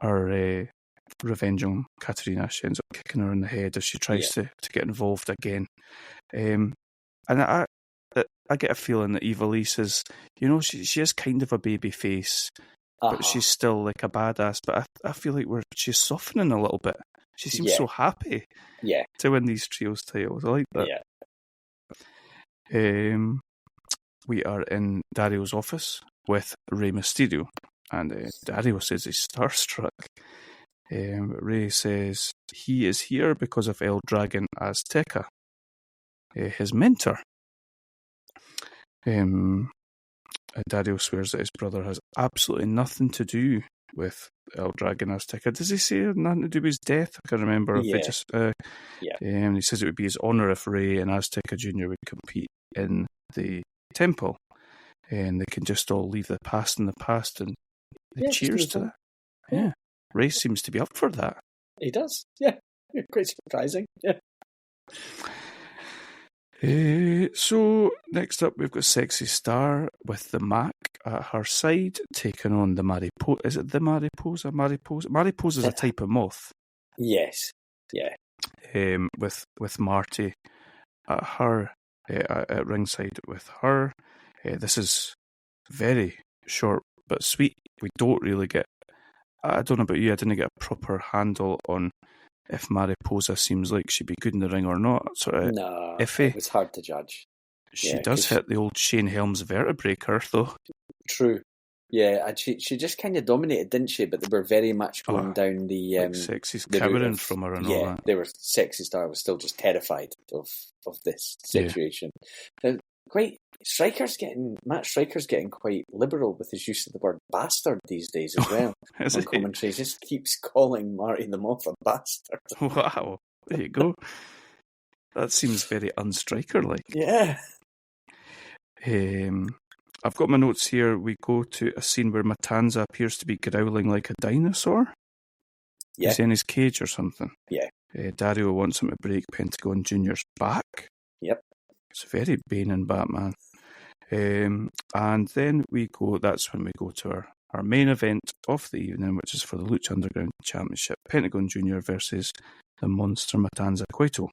her revenge on Katerina. She ends up kicking her in the head as she tries to get involved again. And I get a feeling that Ivelisse is, she is kind of a baby face, but she's still like a badass. But I feel like she's softening a little bit. She seems so happy to win these trios titles. I like that. Yeah. We are in Dario's office with Rey Mysterio, and Dario says he's starstruck. Rey says he is here because of El Dragon Azteca, his mentor. Dario swears that his brother has absolutely nothing to do with El Dragon Azteca. Does he say nothing to do with his death? I can't remember. If he says it would be his honour if Rey and Azteca Jr. would compete in the temple, and they can just all leave the past in the past, and cheers to that. Yeah, Rey seems to be up for that. He does. Yeah, quite surprising. Yeah. So next up we've got Sexy Star with the Mac at her side, taking on the Mariposa. Is it the Mariposa? Mariposa is a type of moth. Yes. Yeah. With Marty at her at ringside with her. This is very short but sweet. We don't really get, I don't know about you, I didn't get a proper handle on if Mariposa seems like she'd be good in the ring or not. Sort of no, iffy. it was hard to judge. She does hit the old Shane Helms vertebraker, though. True. Yeah, and she just kind of dominated, didn't she? But they were very much going down the like Sexy's cowering from her and all that. They were Sexy Star was still just terrified of this situation. Matt Striker's getting quite liberal with his use of the word bastard these days as well. On commentary, he just keeps calling Marty the Moth a bastard. Wow, there you go. That seems very unstriker-like. Yeah. I've got my notes here. We go to a scene where Matanza appears to be growling like a dinosaur. Yeah. He's in his cage or something. Yeah. Dario wants him to break Pentagon Jr.'s back. Yep. It's very Bane and Batman. And then that's when we go to our main event of the evening, which is for the Lucha Underground Championship. Pentagon Jr. versus the Monster Matanza Cueto.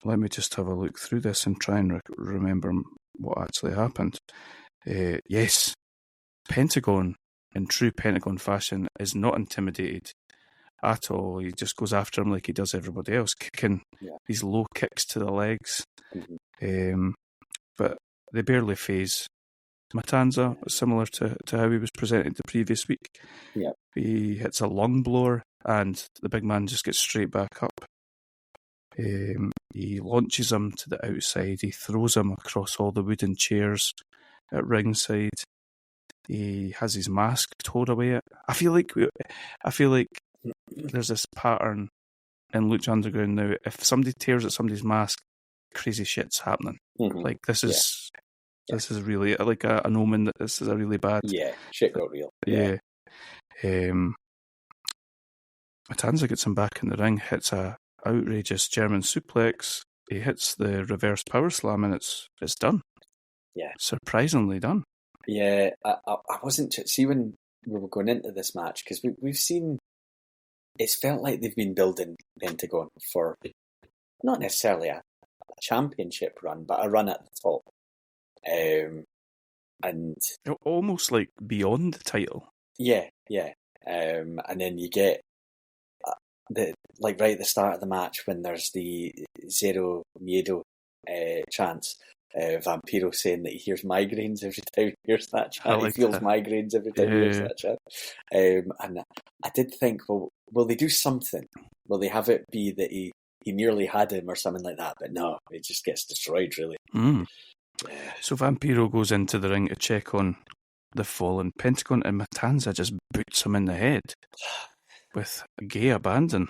Let me just have a look through this and try and remember what actually happened. Yes, Pentagon, in true Pentagon fashion, is not intimidated at all. He just goes after him like he does everybody else, kicking these low kicks to the legs. Mm-hmm. But they barely phase Matanza, similar to how he was presented the previous week. Yeah. He hits a lung blower and the big man just gets straight back up. He launches him to the outside. He throws him across all the wooden chairs at ringside. He has his mask tore away. I feel like there's this pattern in Lucha Underground now. If somebody tears at somebody's mask, crazy shit's happening. Mm-hmm. Like this is really like an omen that this is a really bad. Yeah, shit got real. Yeah. Matanza gets him back in the ring, hits a outrageous German suplex. He hits the reverse power slam and it's done. Yeah. Surprisingly done. Yeah, I wasn't... See, when we were going into this match, because we've seen... It's felt like they've been building Pentagon for not necessarily a championship run, but a run at the top. And... Almost like beyond the title. Yeah. And then you get... right at the start of the match when there's the Zero Miedo chants, Vampiro saying that he hears migraines every time he hears that chant. He feels migraines every time he hears that chant. And I did think, well, will they do something? Will they have it be that he nearly had him or something like that? But no, it just gets destroyed, really. Mm. Yeah. So Vampiro goes into the ring to check on the fallen Pentagon and Matanza just boots him in the head with gay abandon.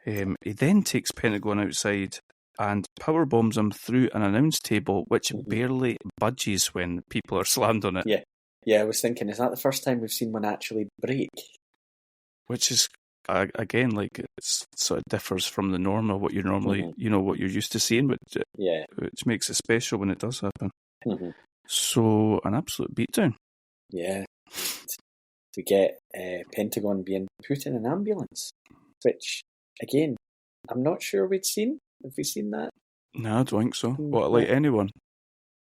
He then takes Pentagon outside and power bombs him through an announce table, which barely budges when people are slammed on it. Yeah. I was thinking, is that the first time we've seen one actually break? Which is again, like it sort of differs from the norm of what you normally, what you're used to seeing, which makes it special when it does happen. Mm-hmm. So an absolute beatdown. Yeah. To get Pentagon being put in an ambulance, which, again, I'm not sure we'd seen. Have we seen that? No, I don't think so. What, like anyone?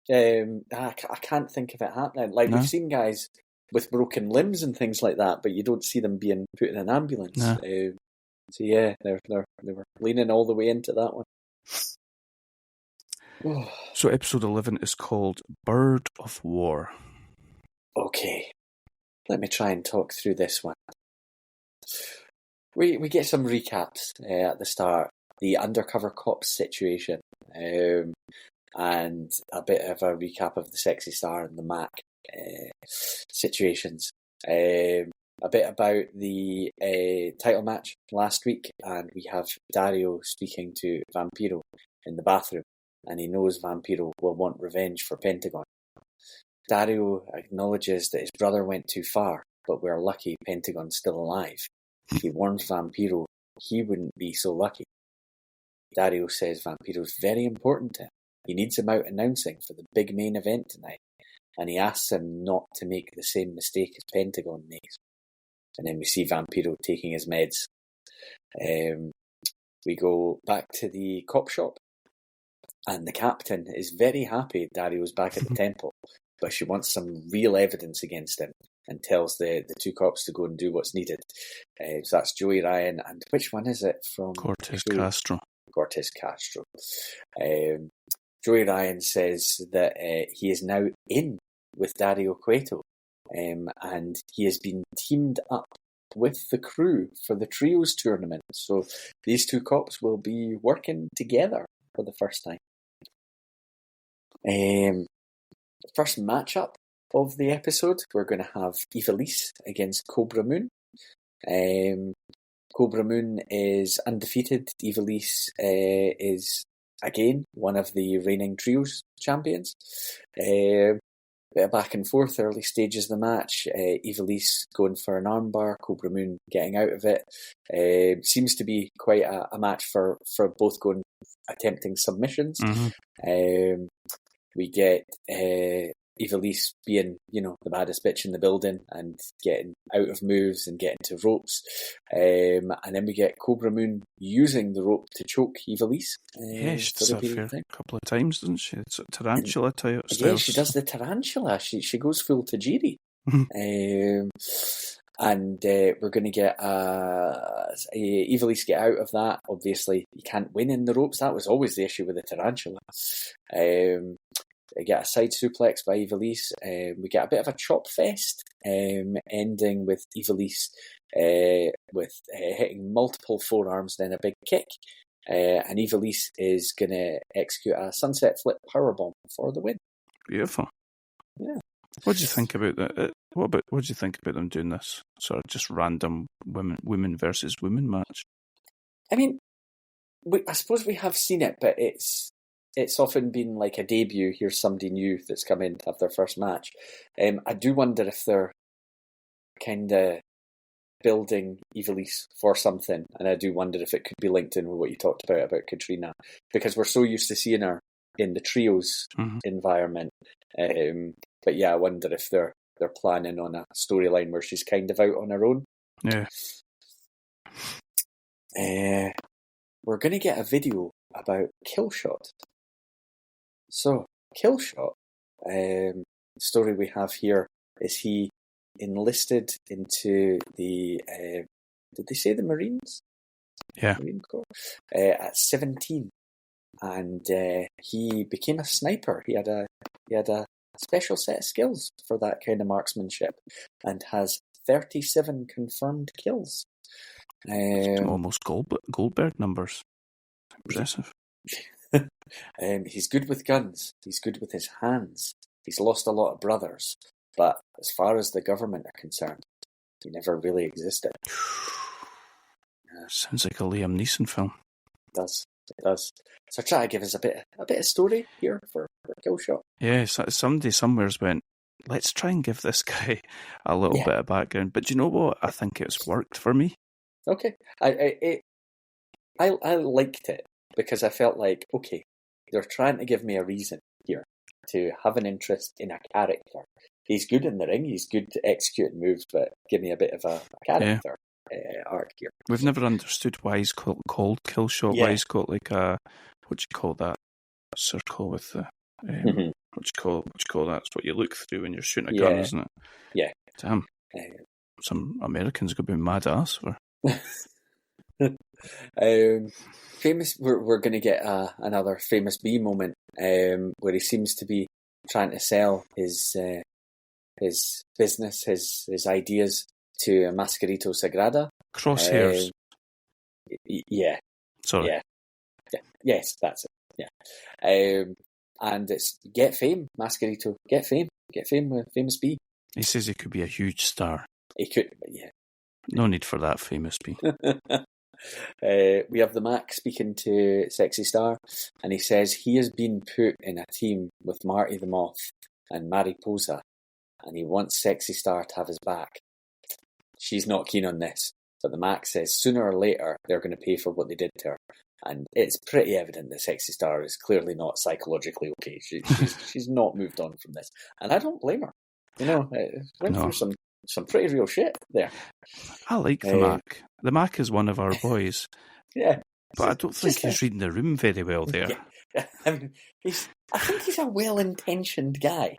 I can't think of it happening. Like, we've seen guys with broken limbs and things like that, but you don't see them being put in an ambulance. No. So yeah, they were leaning all the way into that one. So episode 11 is called Bird of War. Okay. Let me try and talk through this one. We get some recaps at the start. The undercover cops situation, and a bit of a recap of the Sexy Star and the Mac situations. A bit about the title match last week, and we have Dario speaking to Vampiro in the bathroom, and he knows Vampiro will want revenge for Pentagon. Dario acknowledges that his brother went too far, but we're lucky Pentagon's still alive. He warns Vampiro he wouldn't be so lucky. Dario says Vampiro's very important to him. He needs him out announcing for the big main event tonight, and he asks him not to make the same mistake as Pentagon makes. And then we see Vampiro taking his meds. We go back to the cop shop, And the captain is very happy Dario's back at the temple, but she wants some real evidence against him and tells the two cops to go and do what's needed. So that's Joey Ryan, and which one is it from? Cortez Castro. Cortez Castro. Joey Ryan says that he is now in with Dario Cueto, and he has been teamed up with the crew for the Trios tournament. So these two cops will be working together for the first time. First matchup of the episode, we're going to have Ivelisse against Cobra Moon. Cobra Moon is undefeated. Ivelisse is, again, one of the reigning Trios champions. Bit of back and forth, early stages of the match. Ivelisse going for an armbar, Cobra Moon getting out of it. Seems to be quite a match for both attempting submissions. Mm-hmm. We get Ivelisse being, the baddest bitch in the building and getting out of moves and getting to ropes. And then we get Cobra Moon using the rope to choke Ivelisse. She does that a couple of times, doesn't she? It's a tarantula style. Yeah, she does the tarantula. She goes full Tajiri. And we're going to get Ivelisse get out of that. Obviously, you can't win in the ropes. That was always the issue with the tarantula. We get a side suplex by Ivelisse. We get a bit of a chop fest, ending with Ivelisse hitting multiple forearms, then a big kick. And Ivelisse is going to execute a sunset flip powerbomb for the win. Beautiful. Yeah. What do you think about that? What do you think about them doing this sort of just random women versus women match? I mean, I suppose we have seen it, but it's often been like a debut. Here's somebody new that's come in to have their first match. I do wonder if they're kind of building Ivelisse for something, and I do wonder if it could be linked in with what you talked about Katrina, because we're so used to seeing her in the trios environment. But yeah, I wonder if they're planning on a storyline where she's kind of out on her own. Yeah. We're going to get a video about Killshot. So, Killshot, the story we have here is he enlisted into the, did they say the Marines? Yeah. Marine Corps? At 17. And he became a sniper. He had a special set of skills for that kind of marksmanship and has 37 confirmed kills. Almost Goldberg numbers. Impressive. He's good with guns. He's good with his hands. He's lost a lot of brothers. But as far as the government are concerned, he never really existed. Sounds like a Liam Neeson film. It does. So try to give us a bit of story here for Killshot. Yeah, somebody somewhere's went, let's try and give this guy a little bit of background. But do you know what? I think it's worked for me. Okay. I liked it because I felt like, okay, they're trying to give me a reason here to have an interest in a character. He's good in the ring, he's good to execute moves, but give me a bit of a character arc here. We've never understood why he's called Killshot, why he's got like a, what do you call that circle with the, what do you call that? It's what you look through when you're shooting a gun, isn't it? Yeah. Damn. Some Americans could be mad at us for... Famous. We're going to get another Famous B moment where he seems to be trying to sell his business, his ideas to Mascarito Sagrada. Crosshairs. Yeah. Sorry. Yeah. Yes, that's it. Yeah. And it's get fame, Mascarito. Get fame with Famous B. He says he could be a huge star. He could, yeah. No need for that, Famous B. We have the Mac speaking to Sexy Star, and he says he has been put in a team with Marty the Moth and Mariposa, and he wants Sexy Star to have his back. She's not keen on this, but the Mac says sooner or later they're going to pay for what they did to her, and it's pretty evident that Sexy Star is clearly not psychologically okay. She's not moved on from this, and I don't blame her. Went through some pretty real shit there. I like the Mac. The Mac is one of our boys. Yeah. But I don't think he's reading the room very well there. I mean, I think he's a well-intentioned guy,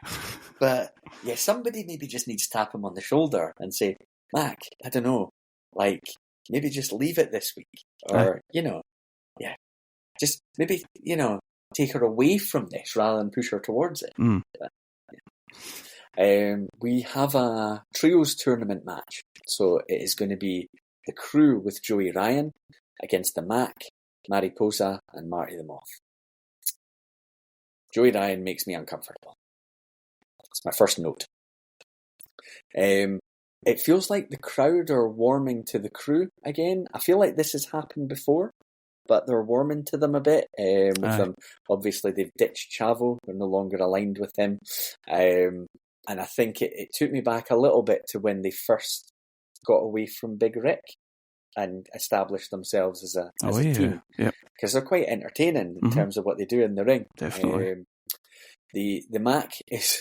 but yeah, somebody maybe just needs to tap him on the shoulder and say, Mac, I don't know, like maybe just leave it this week, or yeah, just maybe take her away from this rather than push her towards it. But, yeah. We have a trios tournament match, so it is going to be the Crew with Joey Ryan against the Mac, Mariposa, and Marty the Moth. Joey Ryan makes me uncomfortable. That's my first note. It feels like the crowd are warming to the Crew again. I feel like this has happened before, but they're warming to them a bit. With them, obviously, they've ditched Chavo. They're no longer aligned with him. And I think it took me back a little bit to when they first got away from Big Rick and established themselves as a team. Because they're quite entertaining in terms of what they do in the ring. Definitely. The Mac is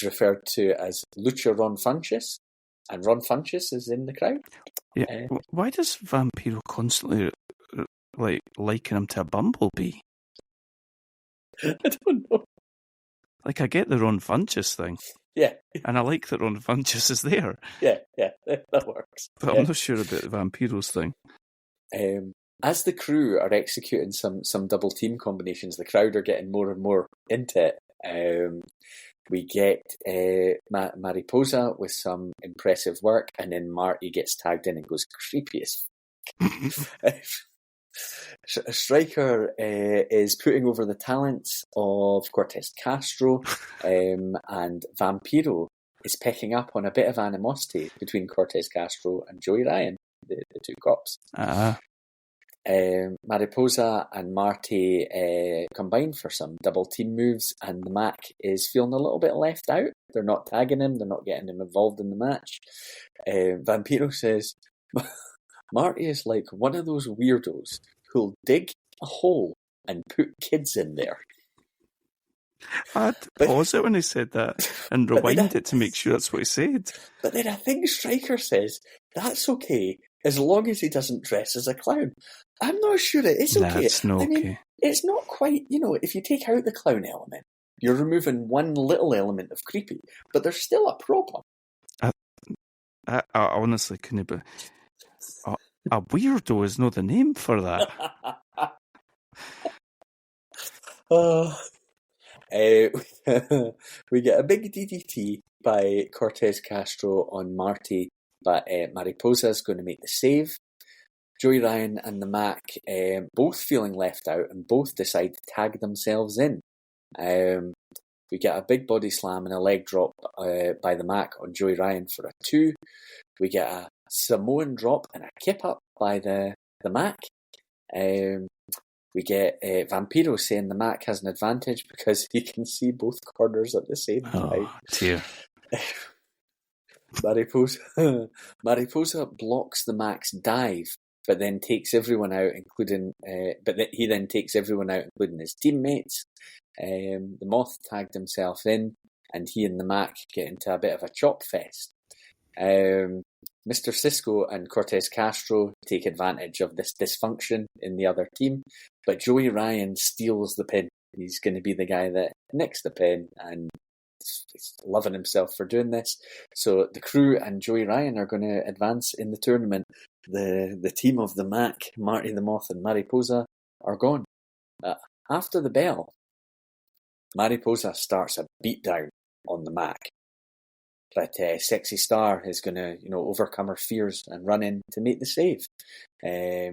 referred to as Lucha Ron Funches, and Ron Funches is in the crowd. Yeah. Why does Vampiro constantly liken him to a bumblebee? I don't know. Like, I get the Ron Funches thing. Yeah. And I like that Ron Funches is there. Yeah, that works. But I'm not sure about the Vampiros thing. As the Crew are executing some double team combinations, the crowd are getting more and more into it. We get Mariposa with some impressive work, and then Marty gets tagged in and goes creepy as Striker is putting over the talents of Cortez Castro, and Vampiro is picking up on a bit of animosity between Cortez Castro and Joey Ryan, the two cops. Mariposa and Marty combine for some double team moves, and the Mac is feeling a little bit left out. They're not tagging him, they're not getting him involved in the match. Vampiro says Marty is like one of those weirdos who'll dig a hole and put kids in there. I had to pause it when he said that and rewind it to make sure that's what he said. But then I think Striker says that's okay as long as he doesn't dress as a clown. I'm not sure it is okay. That's not okay. It's not quite, if you take out the clown element, you're removing one little element of creepy, but there's still a problem. I honestly couldn't be... A weirdo is not the name for that. We get a big DDT by Cortez Castro on Marty, but Mariposa is going to make the save. Joey Ryan and the Mac both feeling left out and both decide to tag themselves in. We get a big body slam and a leg drop by the Mac on Joey Ryan for a 2. We get a Samoan drop and a kip up by the Mac. We get Vampiro saying the Mac has an advantage because he can see both corners at the same time. Oh, dear. Mariposa blocks the Mac's dive, but then takes everyone out, including his teammates. The Moth tagged himself in, and he and the Mac get into a bit of a chop fest. Mr. Cisco and Cortez Castro take advantage of this dysfunction in the other team, but Joey Ryan steals the pin. He's going to be the guy that nicks the pin, and he's loving himself for doing this. So the Crew and Joey Ryan are going to advance in the tournament. The team of the Mac, Marty the Moth and Mariposa are gone. After the bell, Mariposa starts a beatdown on the Mac. But Sexy Star is going to, overcome her fears and run in to make the save.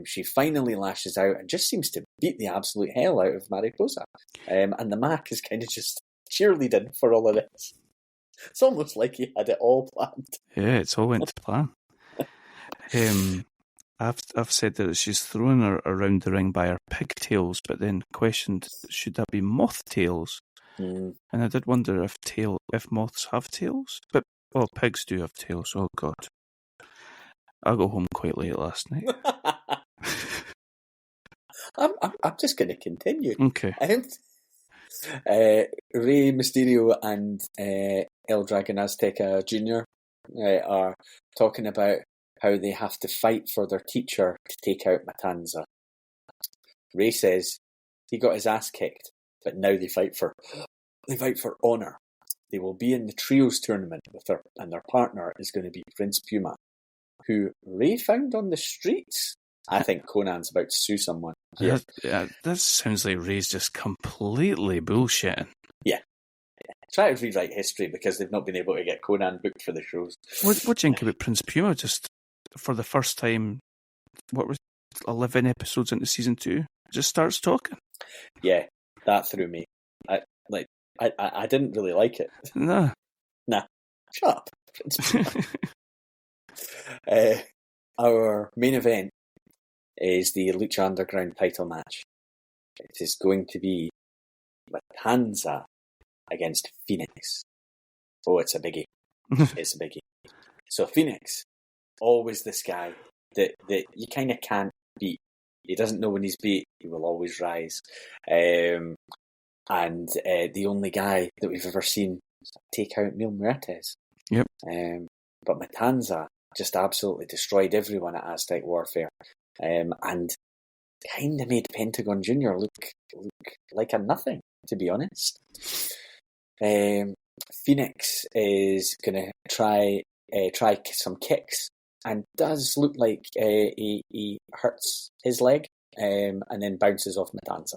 She finally lashes out and just seems to beat the absolute hell out of Mariposa. And the Mac is kind of just cheerleading for all of this. It's almost like he had it all planned. Yeah, it's all went to plan. I've said that she's throwing her around the ring by her pigtails, but then questioned, should that be moth tails? And I did wonder if moths have tails, but pigs do have tails. Oh God, I got home quite late last night. I'm just going to continue. Okay. Rey Mysterio and El Dragon Azteca Jr. Are talking about how they have to fight for their teacher to take out Matanza. Rey says, he got his ass kicked, but now they fight for honour. They will be in the trios tournament and their partner is going to be Prince Puma, who Ray found on the streets. I think Conan's about to sue someone here. That sounds like Ray's just completely bullshitting. Yeah. Try to rewrite history because they've not been able to get Conan booked for the shows. What do you think about Prince Puma? Just for the first time, what was 11 episodes into season 2, just starts talking. Yeah, that threw me. I didn't really like it. Nah. Shut up. Prince Puma. Our main event is the Lucha Underground title match. It is going to be Matanza against Phoenix. Oh, it's a biggie. It's a biggie. So Phoenix, always this guy that you kind of can't beat. He doesn't know when he's beat. He will always rise. And the only guy that we've ever seen take out Mil Muertes. Yep. But Matanza just absolutely destroyed everyone at Aztec Warfare. And kind of made Pentagon Jr. look like a nothing, to be honest. Phoenix is going to try some kicks and does look like he hurts his leg and then bounces off Matanza.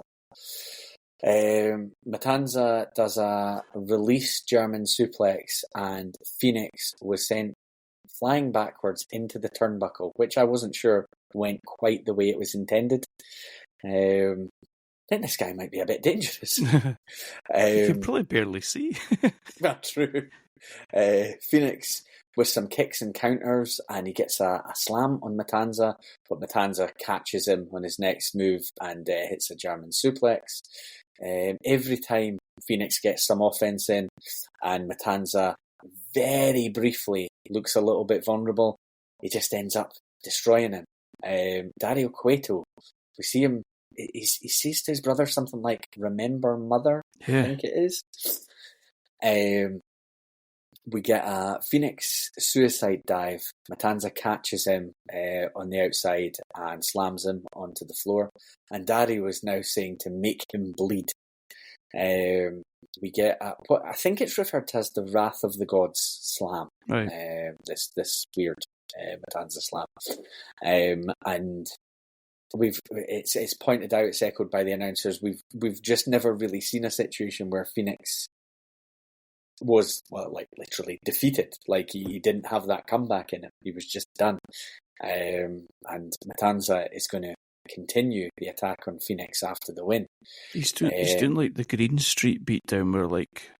Matanza does a release German suplex and Phoenix was sent flying backwards into the turnbuckle, which I wasn't sure went quite the way it was intended. I think this guy might be a bit dangerous. You can probably barely see. That's true. Phoenix with some kicks and counters, and he gets a slam on Matanza, but Matanza catches him on his next move and hits a German suplex. Every time Phoenix gets some offense in, and Matanza very briefly looks a little bit vulnerable, he just ends up destroying him. Dario Cueto, we see him, he says to his brother something like, "Remember mother," Yeah. I think it is. We get a Phoenix suicide dive. Matanza catches him on the outside and slams him onto the floor. And Dario is now saying to make him bleed. We get what I think it's referred to as the Wrath of the Gods slam. Right. This weird Matanza slam. And it's pointed out, it's echoed by the announcers. We've just never really seen a situation where Phoenix was literally defeated. Like he didn't have that comeback in him. He was just done. And Matanza is going to continue the attack on Phoenix after the win. He's doing like the Green Street beatdown where like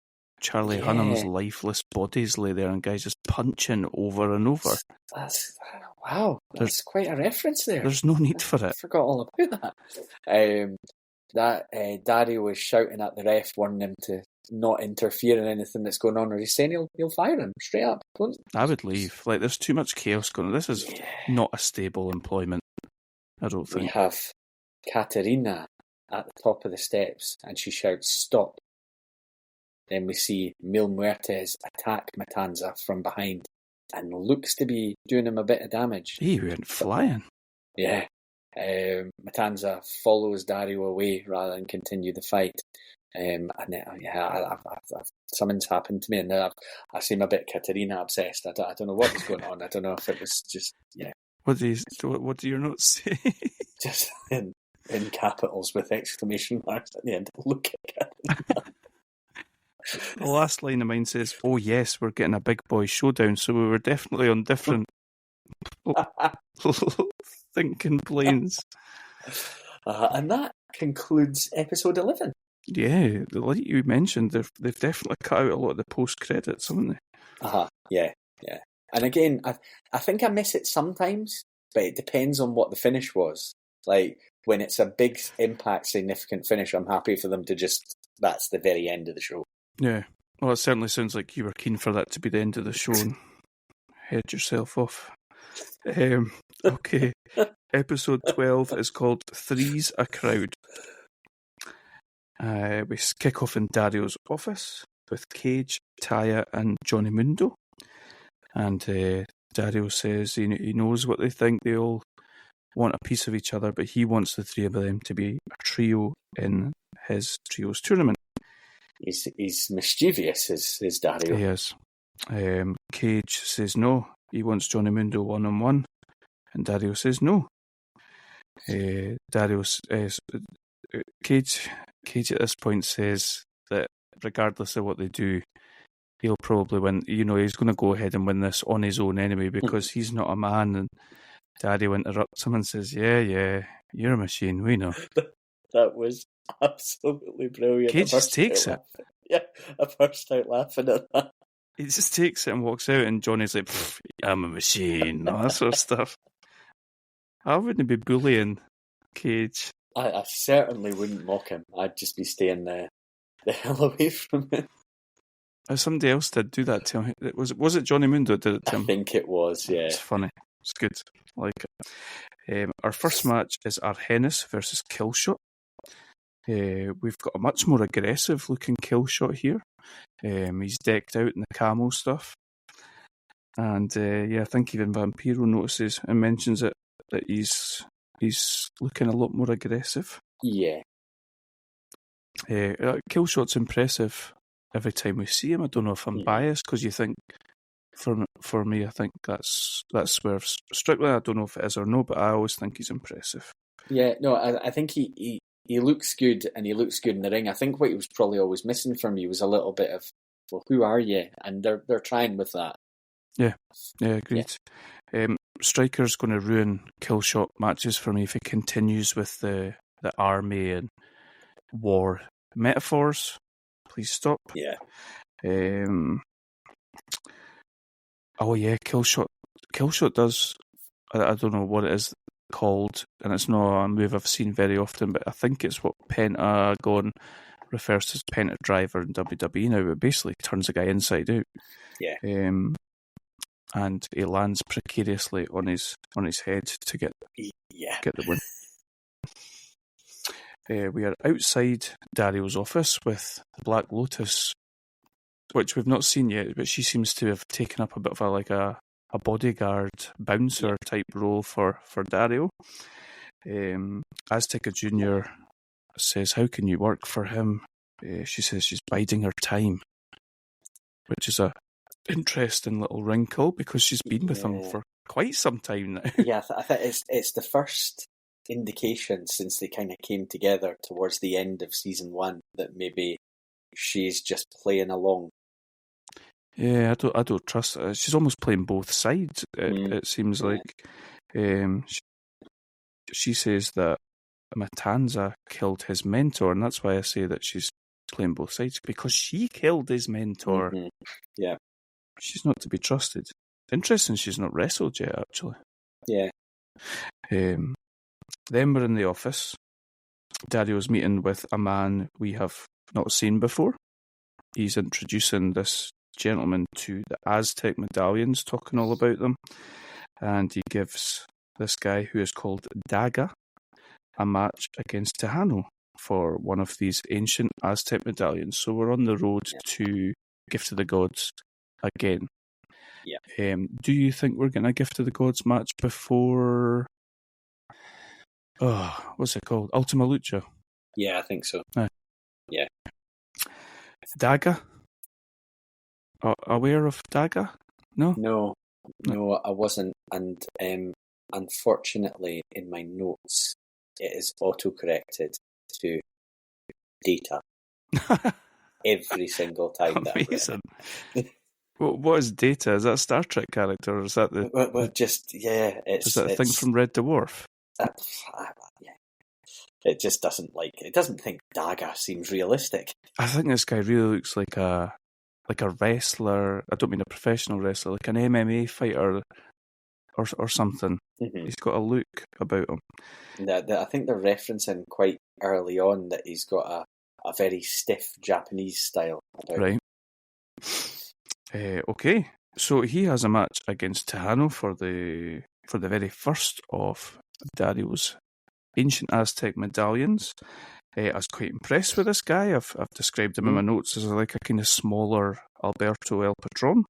Charlie Hunnam's lifeless bodies lay there and guys just punching over and over. That's quite a reference there. There's no need for it. I forgot all about that. Dario was shouting at the ref, warning him to not interfere in anything that's going on, or he's saying he'll fire him straight up. I would leave. Like, there's too much chaos going on. This is not a stable employment, I don't think. We have Katerina at the top of the steps, and she shouts, "Stop." Then we see Mil Muertes attack Matanza from behind, and looks to be doing him a bit of damage. He went flying. Yeah. Matanza follows Dario away rather than continue the fight. And then, something's happened to me, and I seem a bit Katerina obsessed. I don't know what was going on. I don't know if it was just What do your notes say? Just in capitals with exclamation marks at the end. Look at Katerina. The last line of mine says, "Oh yes, we're getting a big boy showdown." So we were definitely on different thinking planes. And that concludes episode 11. Yeah, like you mentioned, they've definitely cut out a lot of the post credits, haven't they? Yeah. And again, I think I miss it sometimes, but it depends on what the finish was. Like when it's a big impact, significant finish, I'm happy for them to that's the very end of the show. Yeah. Well, it certainly sounds like you were keen for that to be the end of the show and head yourself off. Okay. Episode 12 is called Three's a Crowd. We kick off in Dario's office with Cage, Taya and Johnny Mundo. And Dario says he knows what they think. They all want a piece of each other, but he wants the three of them to be a trio in his trios tournament. He's mischievous, is Dario. He is. Cage says no. He wants Johnny Mundo one-on-one, and Dario says no. Dario says, Cage at this point says that regardless of what they do, he'll probably win. You know, he's going to go ahead and win this on his own anyway because he's not a man. And Dario interrupts him and says, yeah, you're a machine, we know. That was absolutely brilliant. Cage just takes it. Yeah, I burst out laughing at that. He just takes it and walks out, and Johnny's like, I'm a machine, all that sort of stuff. I wouldn't be bullying Cage. I certainly wouldn't mock him. I'd just be staying the hell away from him. Somebody else did do that to him. Was it Johnny Mundo that did it to him? I think it was, yeah. It's funny. It's good. I like it. Our first match is Arhenis versus Killshot. We've got a much more aggressive looking Killshot here. He's decked out in the camo stuff. And I think even Vampiro notices and mentions it, that he's looking a lot more aggressive. Yeah. Killshot's impressive every time we see him. I don't know if I'm biased because you think, for me, I think that's Swerve Strickland. I don't know if it is or no, but I always think he's impressive. Yeah, no, I think he looks good, and he looks good in the ring. I think what he was probably always missing from me was a little bit of, well, who are you? And they're trying with that. Yeah, agreed. Yeah. Striker's going to ruin Killshot matches for me if he continues with the army and war metaphors. Please stop. Yeah. Killshot. Killshot does, I don't know what it is called, and it's not a move I've seen very often, but I think it's what Pentagon refers to as Penta Driver in WWE now. It basically turns a guy inside out. Yeah. And he lands precariously on his head to get the win. We are outside Dario's office with Black Lotus, which we've not seen yet, but she seems to have taken up a bit of a bodyguard bouncer type role for Dario. Azteca Jr. says, how can you work for him? She says she's biding her time, which is a interesting little wrinkle because she's been with him for quite some time now. Yeah, I think it's the first indication since they kind of came together towards the end of season 1 that maybe she's just playing along. Yeah, I don't trust her. She's almost playing both sides. It seems like. She says that Matanza killed his mentor, and that's why I say that she's playing both sides, because she killed his mentor. Mm-hmm. Yeah. She's not to be trusted. Interesting she's not wrestled yet, actually. Yeah. Then we're in the office. Dario's meeting with a man we have not seen before. He's introducing this gentleman to the Aztec medallions, talking all about them. And he gives this guy, who is called Daga, a match against Tejano for one of these ancient Aztec medallions. So we're on the road to Gift of the Gods again. Yeah. Do you think we're getting a Gift of the Gods match before... what's it called? Ultima Lucha? Yeah, I think so. Yeah. Daga? Aware of Daga? No? No, I wasn't. And unfortunately, in my notes, it is auto-corrected to Data every single time. Amazing. What is Data? Is that a Star Trek character, or is that the... Is that a thing from Red Dwarf? It just doesn't it doesn't think Daga seems realistic. I think this guy really looks like a wrestler. I don't mean a professional wrestler, like an MMA fighter or something. Mm-hmm. He's got a look about him. I think they're referencing quite early on that he's got a very stiff Japanese style about him. Right. Okay. So he has a match against Tejano for the very first of Dario's ancient Aztec medallions. I was quite impressed with this guy. I've described him in my notes as like a kind of smaller Alberto El Patron.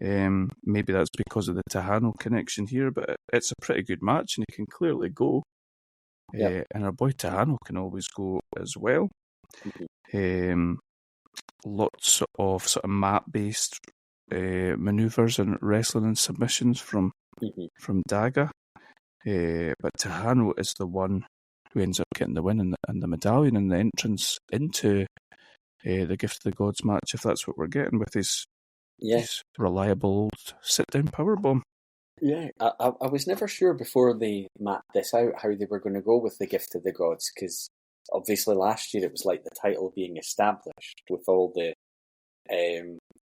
Yeah. Maybe that's because of the Tejano connection here, but it's a pretty good match, and he can clearly go. And our boy Tejano can always go as well. Lots of sort of mat-based manoeuvres and wrestling and submissions from Daga. But Tejano is the one who ends up getting the win and the medallion and the entrance into the Gift of the Gods match, if that's what we're getting with his reliable old sit-down powerbomb. Yeah, I was never sure before they mapped this out how they were going to go with the Gift of the Gods, because obviously last year it was like the title being established with all the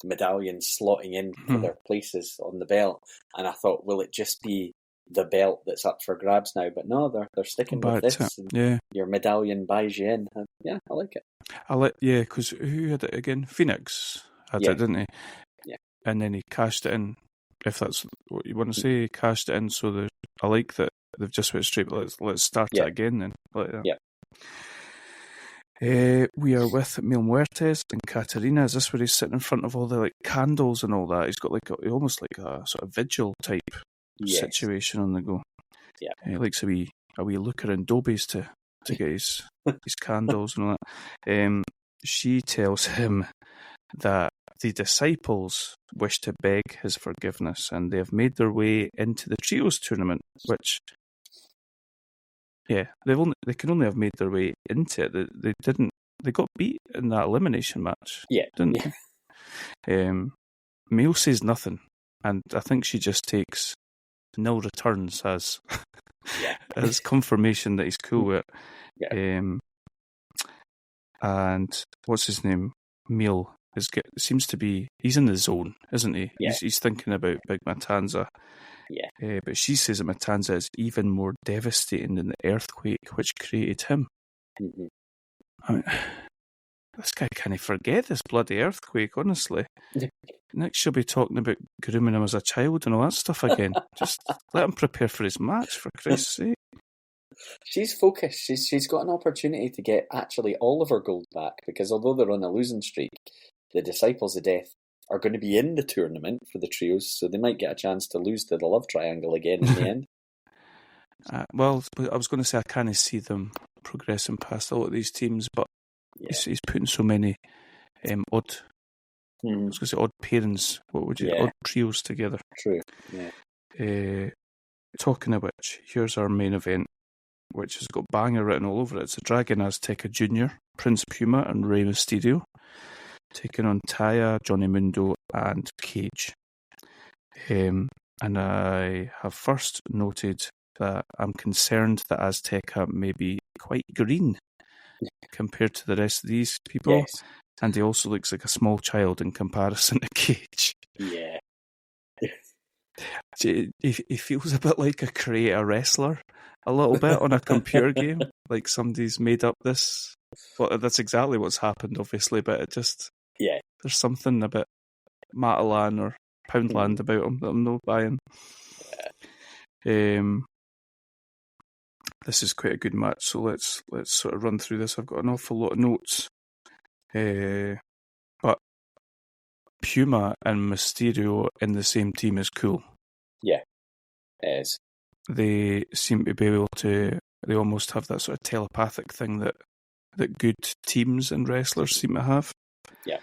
medallions slotting in for their places on the belt, and I thought, will it just be the belt that's up for grabs now? But no, they're sticking with this. And your medallion buys you in. And I like it. Because who had it again? Phoenix had it, didn't he? Yeah. And then he cashed it in. If that's what you want to say, he cashed it in. So I like that they've just went straight. Let's start it again then. Like that. Yeah. We are with Mil Muertes and Katarina. Is this where he's sitting in front of all the candles and all that? He's got almost like a sort of vigil type situation on the go. Yeah. He likes a wee looker in Dobies to get his candles and all that. She tells him that the disciples wish to beg his forgiveness, and they have made their way into the trios tournament, which they can only have made their way into it. They got beat in that elimination match. Didn't they? Mail says nothing, and I think she just takes nil returns as as confirmation that he's cool with it. And what's his name? Mail seems to be, he's in the zone, isn't he? He's thinking about Big Matanza. But she says that Matanza is even more devastating than the earthquake which created him. I mean, this guy can't forget this bloody earthquake, honestly. Next she'll be talking about grooming him as a child and all that stuff again. Just let him prepare for his match, for Christ's sake. She's focused. She's got an opportunity to get actually all of her gold back, because although they're on a losing streak, the Disciples of Death are going to be in the tournament for the trios, so they might get a chance to lose to the Love Triangle again in the end. Well, I was going to say I can't see them progressing past a lot of these teams, but he's putting so many odd pairings. What would you odd trios together? True. Yeah. Talking of which, here's our main event, which has got banger written all over it. It's a Dragon Azteca Jr., Prince Puma, and Rey Mysterio, taking on Taya, Johnny Mundo, and Cage. And I have first noted that I'm concerned that Azteca may be quite green compared to the rest of these people. Yes. And he also looks like a small child in comparison to Cage. Yeah. He feels a bit like a creator wrestler, a little bit on a computer game. Like somebody's made up this. Well, that's exactly what's happened, obviously, but it just... There's something a bit Matalan or Poundland about him that I'm not buying. This is quite a good match, so let's sort of run through this. I've got an awful lot of notes. But Puma and Mysterio in the same team is cool. Yeah, it is. They seem to be able to... They almost have that sort of telepathic thing that good teams and wrestlers seem to have. Yeah.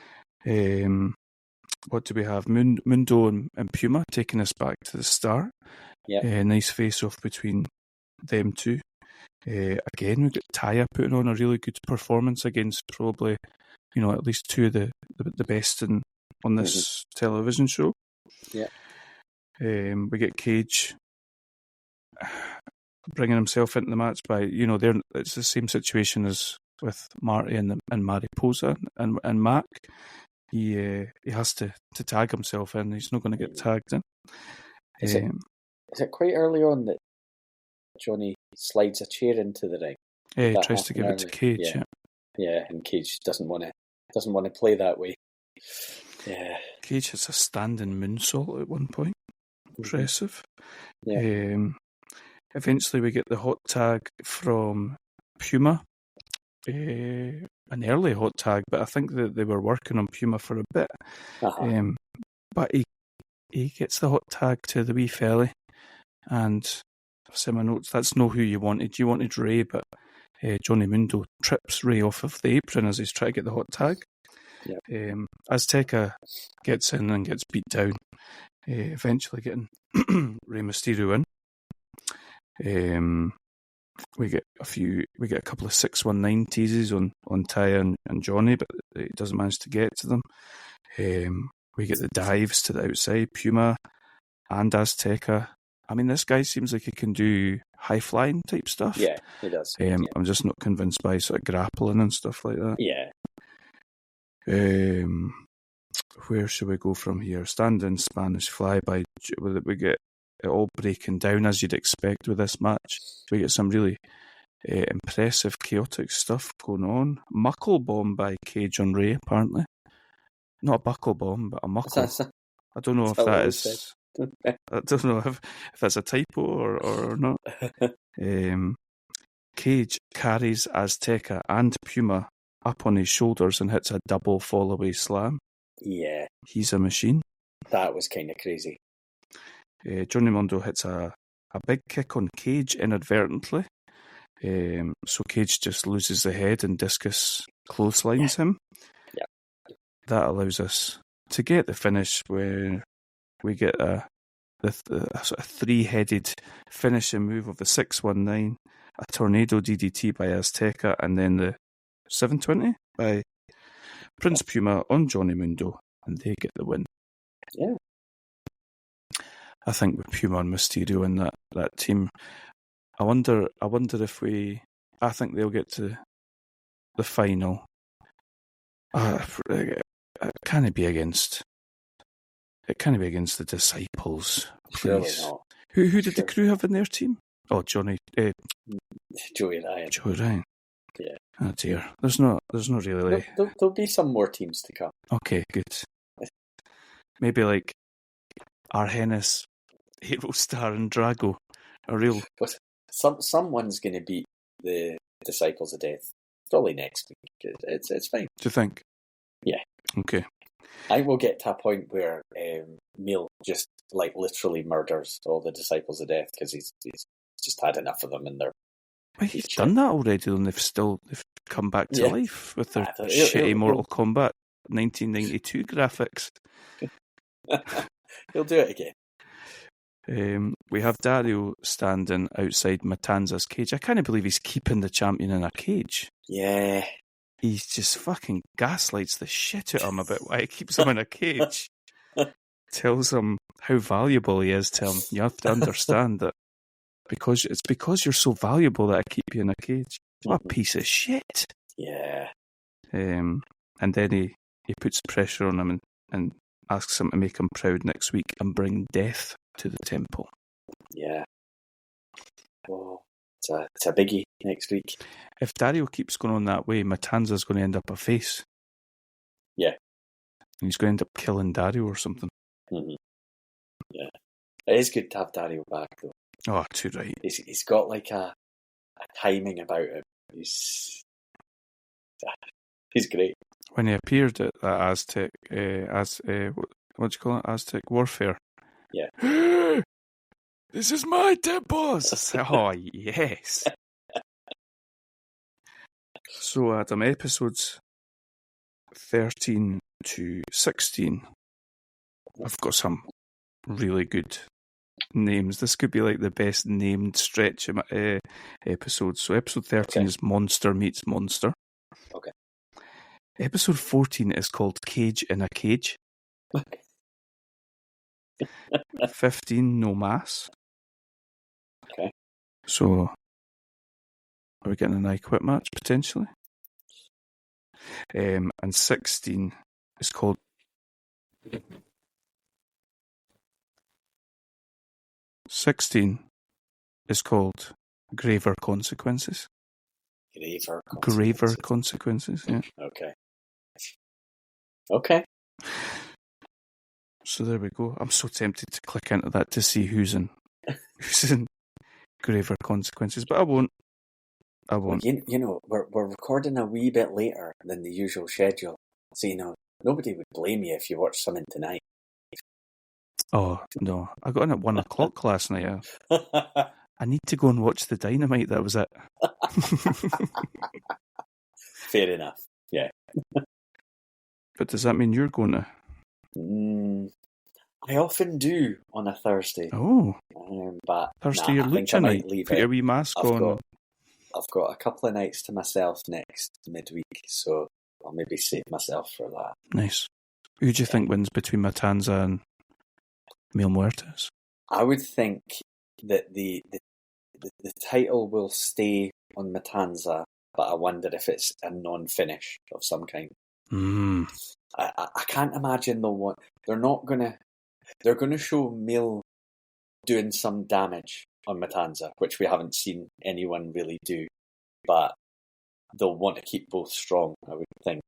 What do we have? Mundo and Puma taking us back to the start. Yeah. Nice face-off between them two. Again, we've got Taya putting on a really good performance against probably, at least two of the best on this television show. Yeah. We get Cage bringing himself into the match by, it's the same situation as with Marty and Mariposa and Mac. He has to tag himself in. He's not going to get tagged in. Is it quite early on that Johnny slides a chair into the ring? Yeah, he tries to give it to Cage. Yeah, and Cage doesn't want to play that way. Yeah. Cage has a standing moonsault at one point. Impressive. Yeah. Eventually we get the hot tag from Puma. An early hot tag, but I think that they were working on Puma for a bit. Uh-huh. But he he gets the hot tag to the wee felly, and I said my notes, that's not who you wanted. You wanted Ray, but Johnny Mundo trips Ray off of the apron as he's trying to get the hot tag. Yep. Azteca gets in and gets beat down, eventually getting Rey Mysterio in. We get a couple of 619 teases on Taya and Johnny, but he doesn't manage to get to them. We get the dives to the outside, Puma and Azteca. I mean, this guy seems like he can do high flying type stuff. Yeah, he does. I'm just not convinced by sort of grappling and stuff like that. Yeah. Where should we go from here? Standing Spanish flyby. We get it all breaking down as you'd expect with this match. We get some really impressive, chaotic stuff going on. Muckle bomb by Cage on Ray, apparently. Not a buckle bomb, but a muckle. I don't know if that is. I don't know if that's a typo or not. Cage carries Azteca and Puma up on his shoulders and hits a double fall-away slam. Yeah. He's a machine. That was kind of crazy. Johnny Mundo hits a big kick on Cage inadvertently. So Cage just loses the head and Discus clotheslines him. Yeah. That allows us to get the finish where we get a sort of three-headed finishing move of the 619, a tornado DDT by Azteca, and then the 720 by Prince Puma on Johnny Mundo, and they get the win. Yeah. I think with Puma and Mysterio in that team, I wonder if I think they'll get to the final. It can't be against the Disciples, please. Surely not. Who did the crew have in their team? Oh, Joey Ryan. Joey Ryan. Yeah. Oh dear. There's not really. There'll be some more teams to come. Okay, good. Maybe like Arhenis, Hero Star, and Drago. A real. But someone's going to beat the Disciples of Death. Probably next week. It's fine. Do you think? Yeah. Okay. I will get to a point where Mill just like literally murders all the Disciples of Death because he's just had enough of them in their. Well, he's done that already, and they've come back to life with their shitty Mortal Kombat 1992 graphics. He'll do it again. We have Dario standing outside Matanza's cage. I can't believe he's keeping the champion in a cage. Yeah. He just fucking gaslights the shit out of him about why he keeps him in a cage. Tells him how valuable he is to him. You have to understand that because you're so valuable that I keep you in a cage. What a piece of shit. Yeah. And then he puts pressure on him and asks him to make him proud next week and bring death to the temple. Yeah. Oh, it's a biggie next week. If Dario keeps going on that way, Matanza's going to end up a face. Yeah. And he's going to end up killing Dario or something. Mm-hmm. Yeah. It is good to have Dario back, though. Oh, too right. He's got like a timing about him. He's great. When he appeared at that Aztec, what do you call it? Aztec Warfare. Yeah. This is my temple. Oh yes. So Adam, episodes 13 to 16. I've got some really good names. This could be like the best named stretch episode. So episode 13 is Monster Meets Monster. Okay. Episode 14 is called Cage in a Cage. 15, No Mass. Okay. So, are we getting an I Quit match, potentially? And 16 is called... 16 is called Graver Consequences. Graver Consequences, yeah. Okay. So there we go. I'm so tempted to click into that to see who's in Graver Consequences, but I won't. Well, you know, we're recording a wee bit later than the usual schedule, so nobody would blame you if you watched something tonight. Oh, no. I got in at 1 o'clock last night. I need to go and watch the Dynamite. That was it. Fair enough. Yeah. But does that mean you're going to? I often do on a Thursday. Oh. But Thursday, your Lucha night. Put your wee mask on. I've got a couple of nights to myself next midweek, so I'll maybe save myself for that. Nice. Who do you think wins between Matanza and Mil Muertes? I would think that the title will stay on Matanza, but I wonder if it's a non-finish of some kind. I can't imagine they're going to show Mil doing some damage on Matanza, which we haven't seen anyone really do, but they'll want to keep both strong, I would think.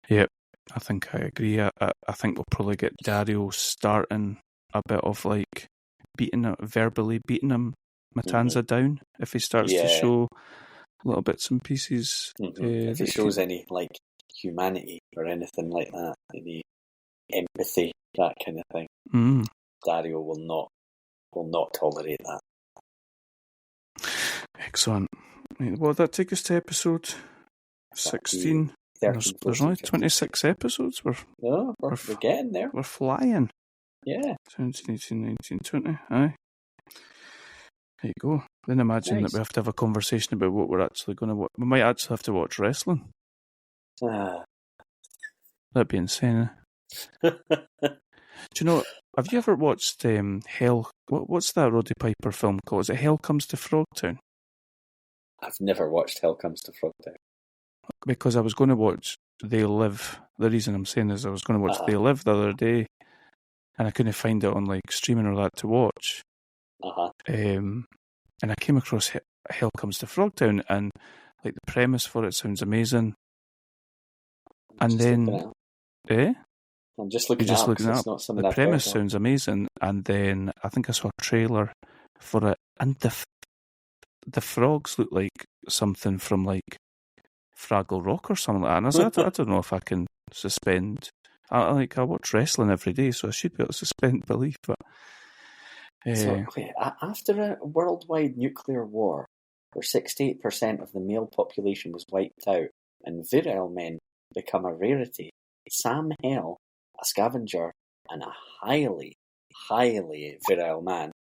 Yep, I think I agree. I think we'll probably get Dario starting a bit of like verbally beating him, Matanza down, if he starts to show little bits and pieces. If he shows any like humanity or anything like that, any empathy, that kind of thing, Dario will not tolerate that. Excellent. Well, that take us to episode 16. There's only 26 episodes. We're getting there. We're flying. Yeah. 17, 18, 19, 20. Aye. There you go. Then imagine that we have to have a conversation about what we're actually going to watch. We might actually have to watch wrestling. That'd be insane. Do you know, have you ever watched Hell? What's that Roddy Piper film called? Is it Hell Comes to Frogtown? I've never watched Hell Comes to Frogtown. Because I was going to watch They Live. The reason I'm saying is I was going to watch They Live the other day, and I couldn't find it on like streaming or that to watch. And I came across Hell Comes to Frogtown, and like the premise for it sounds amazing. And then, I'm just looking up. It's not something the premise sounds amazing, and then I think I saw a trailer for it, and the frogs look like something from like Fraggle Rock or something like that. And I was like, I don't know if I can suspend. I watch wrestling every day, so I should be able to suspend belief. But after a worldwide nuclear war, where 68% of the male population was wiped out, and virile men become a rarity, Sam Hell, a scavenger and a highly, highly virile man,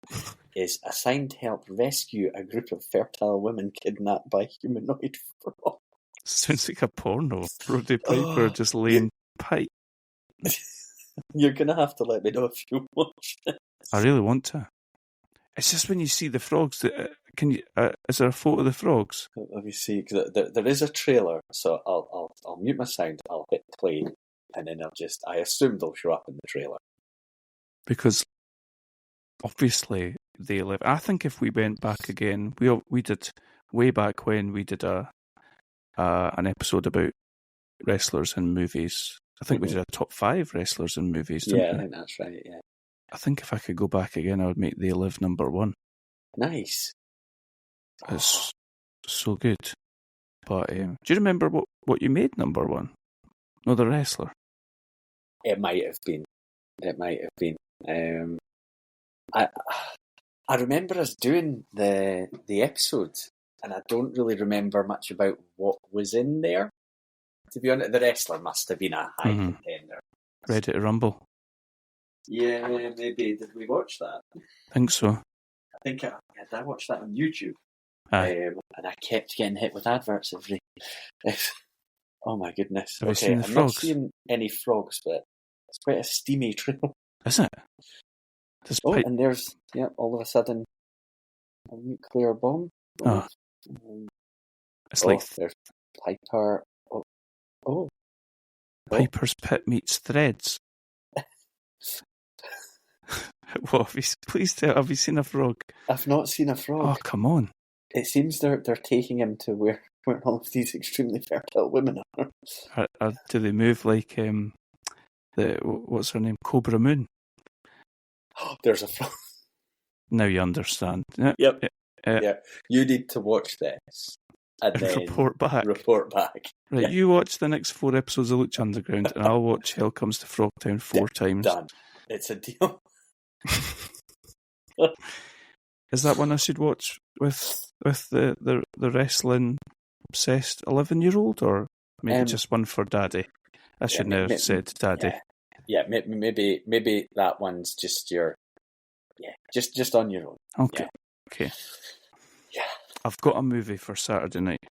is assigned to help rescue a group of fertile women kidnapped by humanoid frogs. Sounds like a porno. Roddy Piper just laying pipe. You're going to have to let me know if you watch this. I really want to. It's just when you see the frogs. Can you? Is there a photo of the frogs? Let me see. Cause there is a trailer, so I'll mute my sound. I'll hit play, and then I assume they'll show up in the trailer. Because obviously they live. I think if we went back again, we did way back when we did an episode about wrestlers in movies. I think we did a top 5 wrestlers in movies. Didn't we? I think that's right. Yeah. I think if I could go back again, I would make They Live number 1. Nice. It's so good. But do you remember what you made number 1? No, the wrestler. It might have been. I remember us doing the episode, and I don't really remember much about what was in there. To be honest, the wrestler must have been a high contender. Ready to Rumble. Yeah, maybe. Did we watch that? I think so. I think I watched that on YouTube. And I kept getting hit with adverts every... Oh my goodness. Have you seen the frogs? Not seeing any frogs, but it's quite a steamy trail. Is it? And there's, all of a sudden, a nuclear bomb. It's like... There's Piper. Piper's Pit meets Threads. What? Please tell. Have you seen a frog? I've not seen a frog. Oh, come on! It seems they're taking him to where all of these extremely fertile women are. Do they move like what's her name? Cobra Moon. There's a frog. Now you understand. Yep. Yeah. You need to watch this and then report back. Right, you watch the next 4 episodes of Lucha Underground, and I'll watch Hell Comes to Frogtown 4 times. Done. It's a deal. Is that one I should watch with the wrestling obsessed 11-year-old, or maybe just one for Daddy? I should never said Daddy. Yeah, maybe that one's just just on your own. Okay. Okay. Yeah. I've got a movie for Saturday night.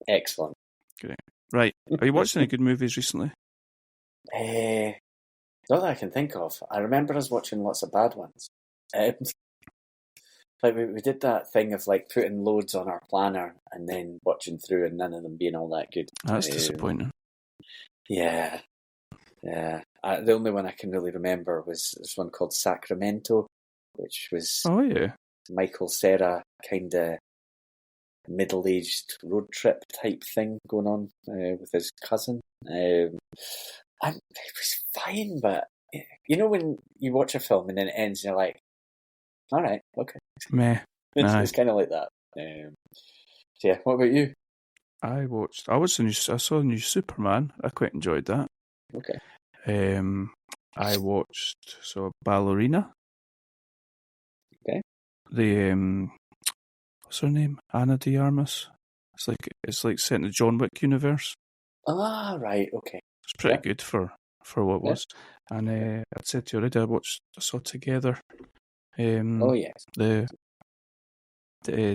Excellent. Great. Right. Are you watching any good movies recently? Not that I can think of. I remember us watching lots of bad ones. Like we did that thing of like putting loads on our planner and then watching through and none of them being all that good. That's disappointing. Yeah. The only one I can really remember was this one called Sacramento, which was Michael Cera kind of middle-aged road trip type thing going on with his cousin. It was fine, but you know when you watch a film and then it ends and you're like, all right, okay. Meh. It's kind of like that. So yeah, what about you? I saw the new Superman. I quite enjoyed that. Okay. I watched Ballerina. Okay. The what's her name? Ana de Armas. It's like set in the John Wick universe. Ah, right. Okay. It's pretty good for what it was. And I'd said to you already, I saw Together. Oh yes. The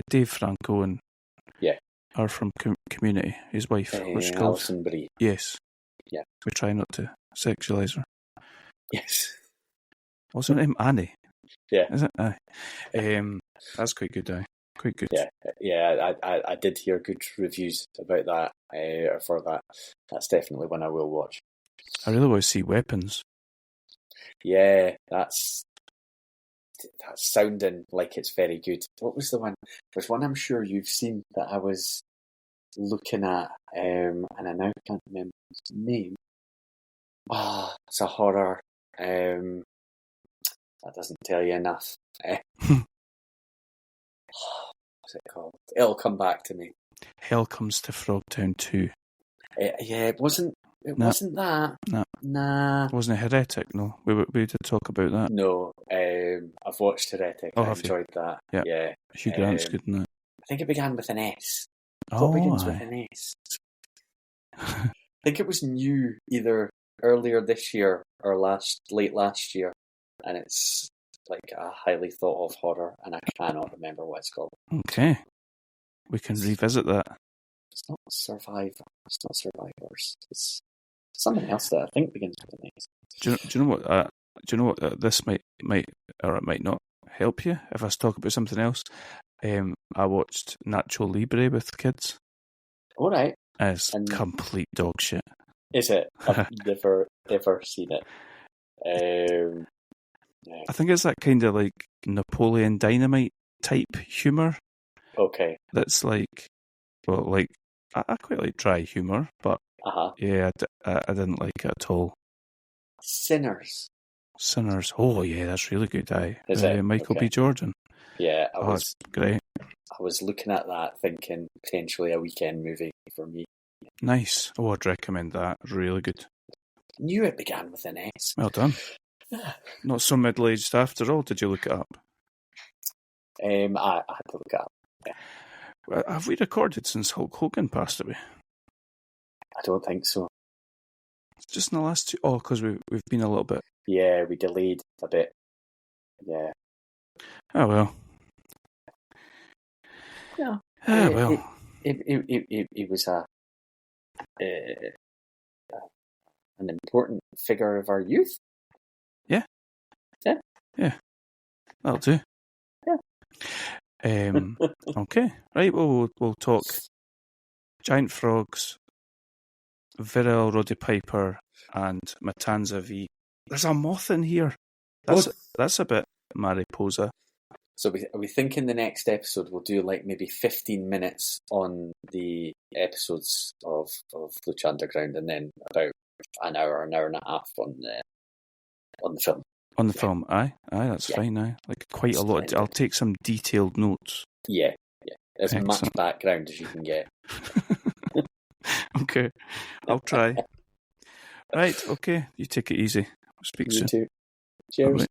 Dave Franco and her from Community, his wife. Alison Brie. Yes. Yeah. We try not to sexualise her. Yes. What's her name? Annie. Yeah. Is it? Aye. That's quite good. Quite good. Yeah. I did hear good reviews about that. For that, that's definitely one I will watch. I really want to see Weapons. Yeah, that's sounding like it's very good. What was the one? There's one I'm sure you've seen that I was looking at, and I now can't remember his name. It's a horror. That doesn't tell you enough. What's it called? It'll come back to me. Hell Comes to Frogtown 2. It wasn't. Wasn't that? No. Nah. Wasn't it Heretic? No. We did talk about that. No. I've watched Heretic. I enjoyed that. Yeah. Hugh Grant's good in that. I think it began with an S. What begins with an S? I think it was new either earlier this year or late last year, and it's like a highly thought of horror, and I cannot remember what it's called. Okay, we can revisit that. It's not Survivor. It's not Survivors. It's something else that I think begins with an S. Do you know what? This might or it might not help you if I talk about something else. I watched Nacho Libre with kids. All right. It's complete dog shit. Is it? I've never ever seen it. I think it's that kind of like Napoleon Dynamite type humour. Okay. That's like, well, like I quite like dry humour, but yeah, I didn't like it at all. Sinners. Oh yeah, that's really good. Is it? Michael B. Jordan. Yeah, that's great. I was looking at that thinking potentially a weekend movie for me. Nice. Oh, I'd recommend that. Really good. Knew it began with an S. Well done. Not so middle-aged after all. Did you look it up? I had to look it up. Yeah. Well, have we recorded since Hulk Hogan passed away? I don't think so. It's just in the last two. Oh, because we've been a little bit. Yeah, we delayed a bit. Yeah. Oh well. Yeah. Well. He was an important figure of our youth. Yeah. Yeah. Yeah. That'll do. Yeah. Okay. Right. Well, we'll talk Giant Frogs, Virile, Roddy Piper, and Matanza v. There's a moth in here. That's a bit Mariposa. So are we thinking the next episode we'll do like maybe 15 minutes on the episodes of Lucha Underground and then about an hour and a half on the film. On the film, aye, that's fine. Aye, like quite a lot. I'll take some detailed notes. Yeah, as much background as you can get. Okay, I'll try. Right, okay. You take it easy. Speak soon. You too. Cheers.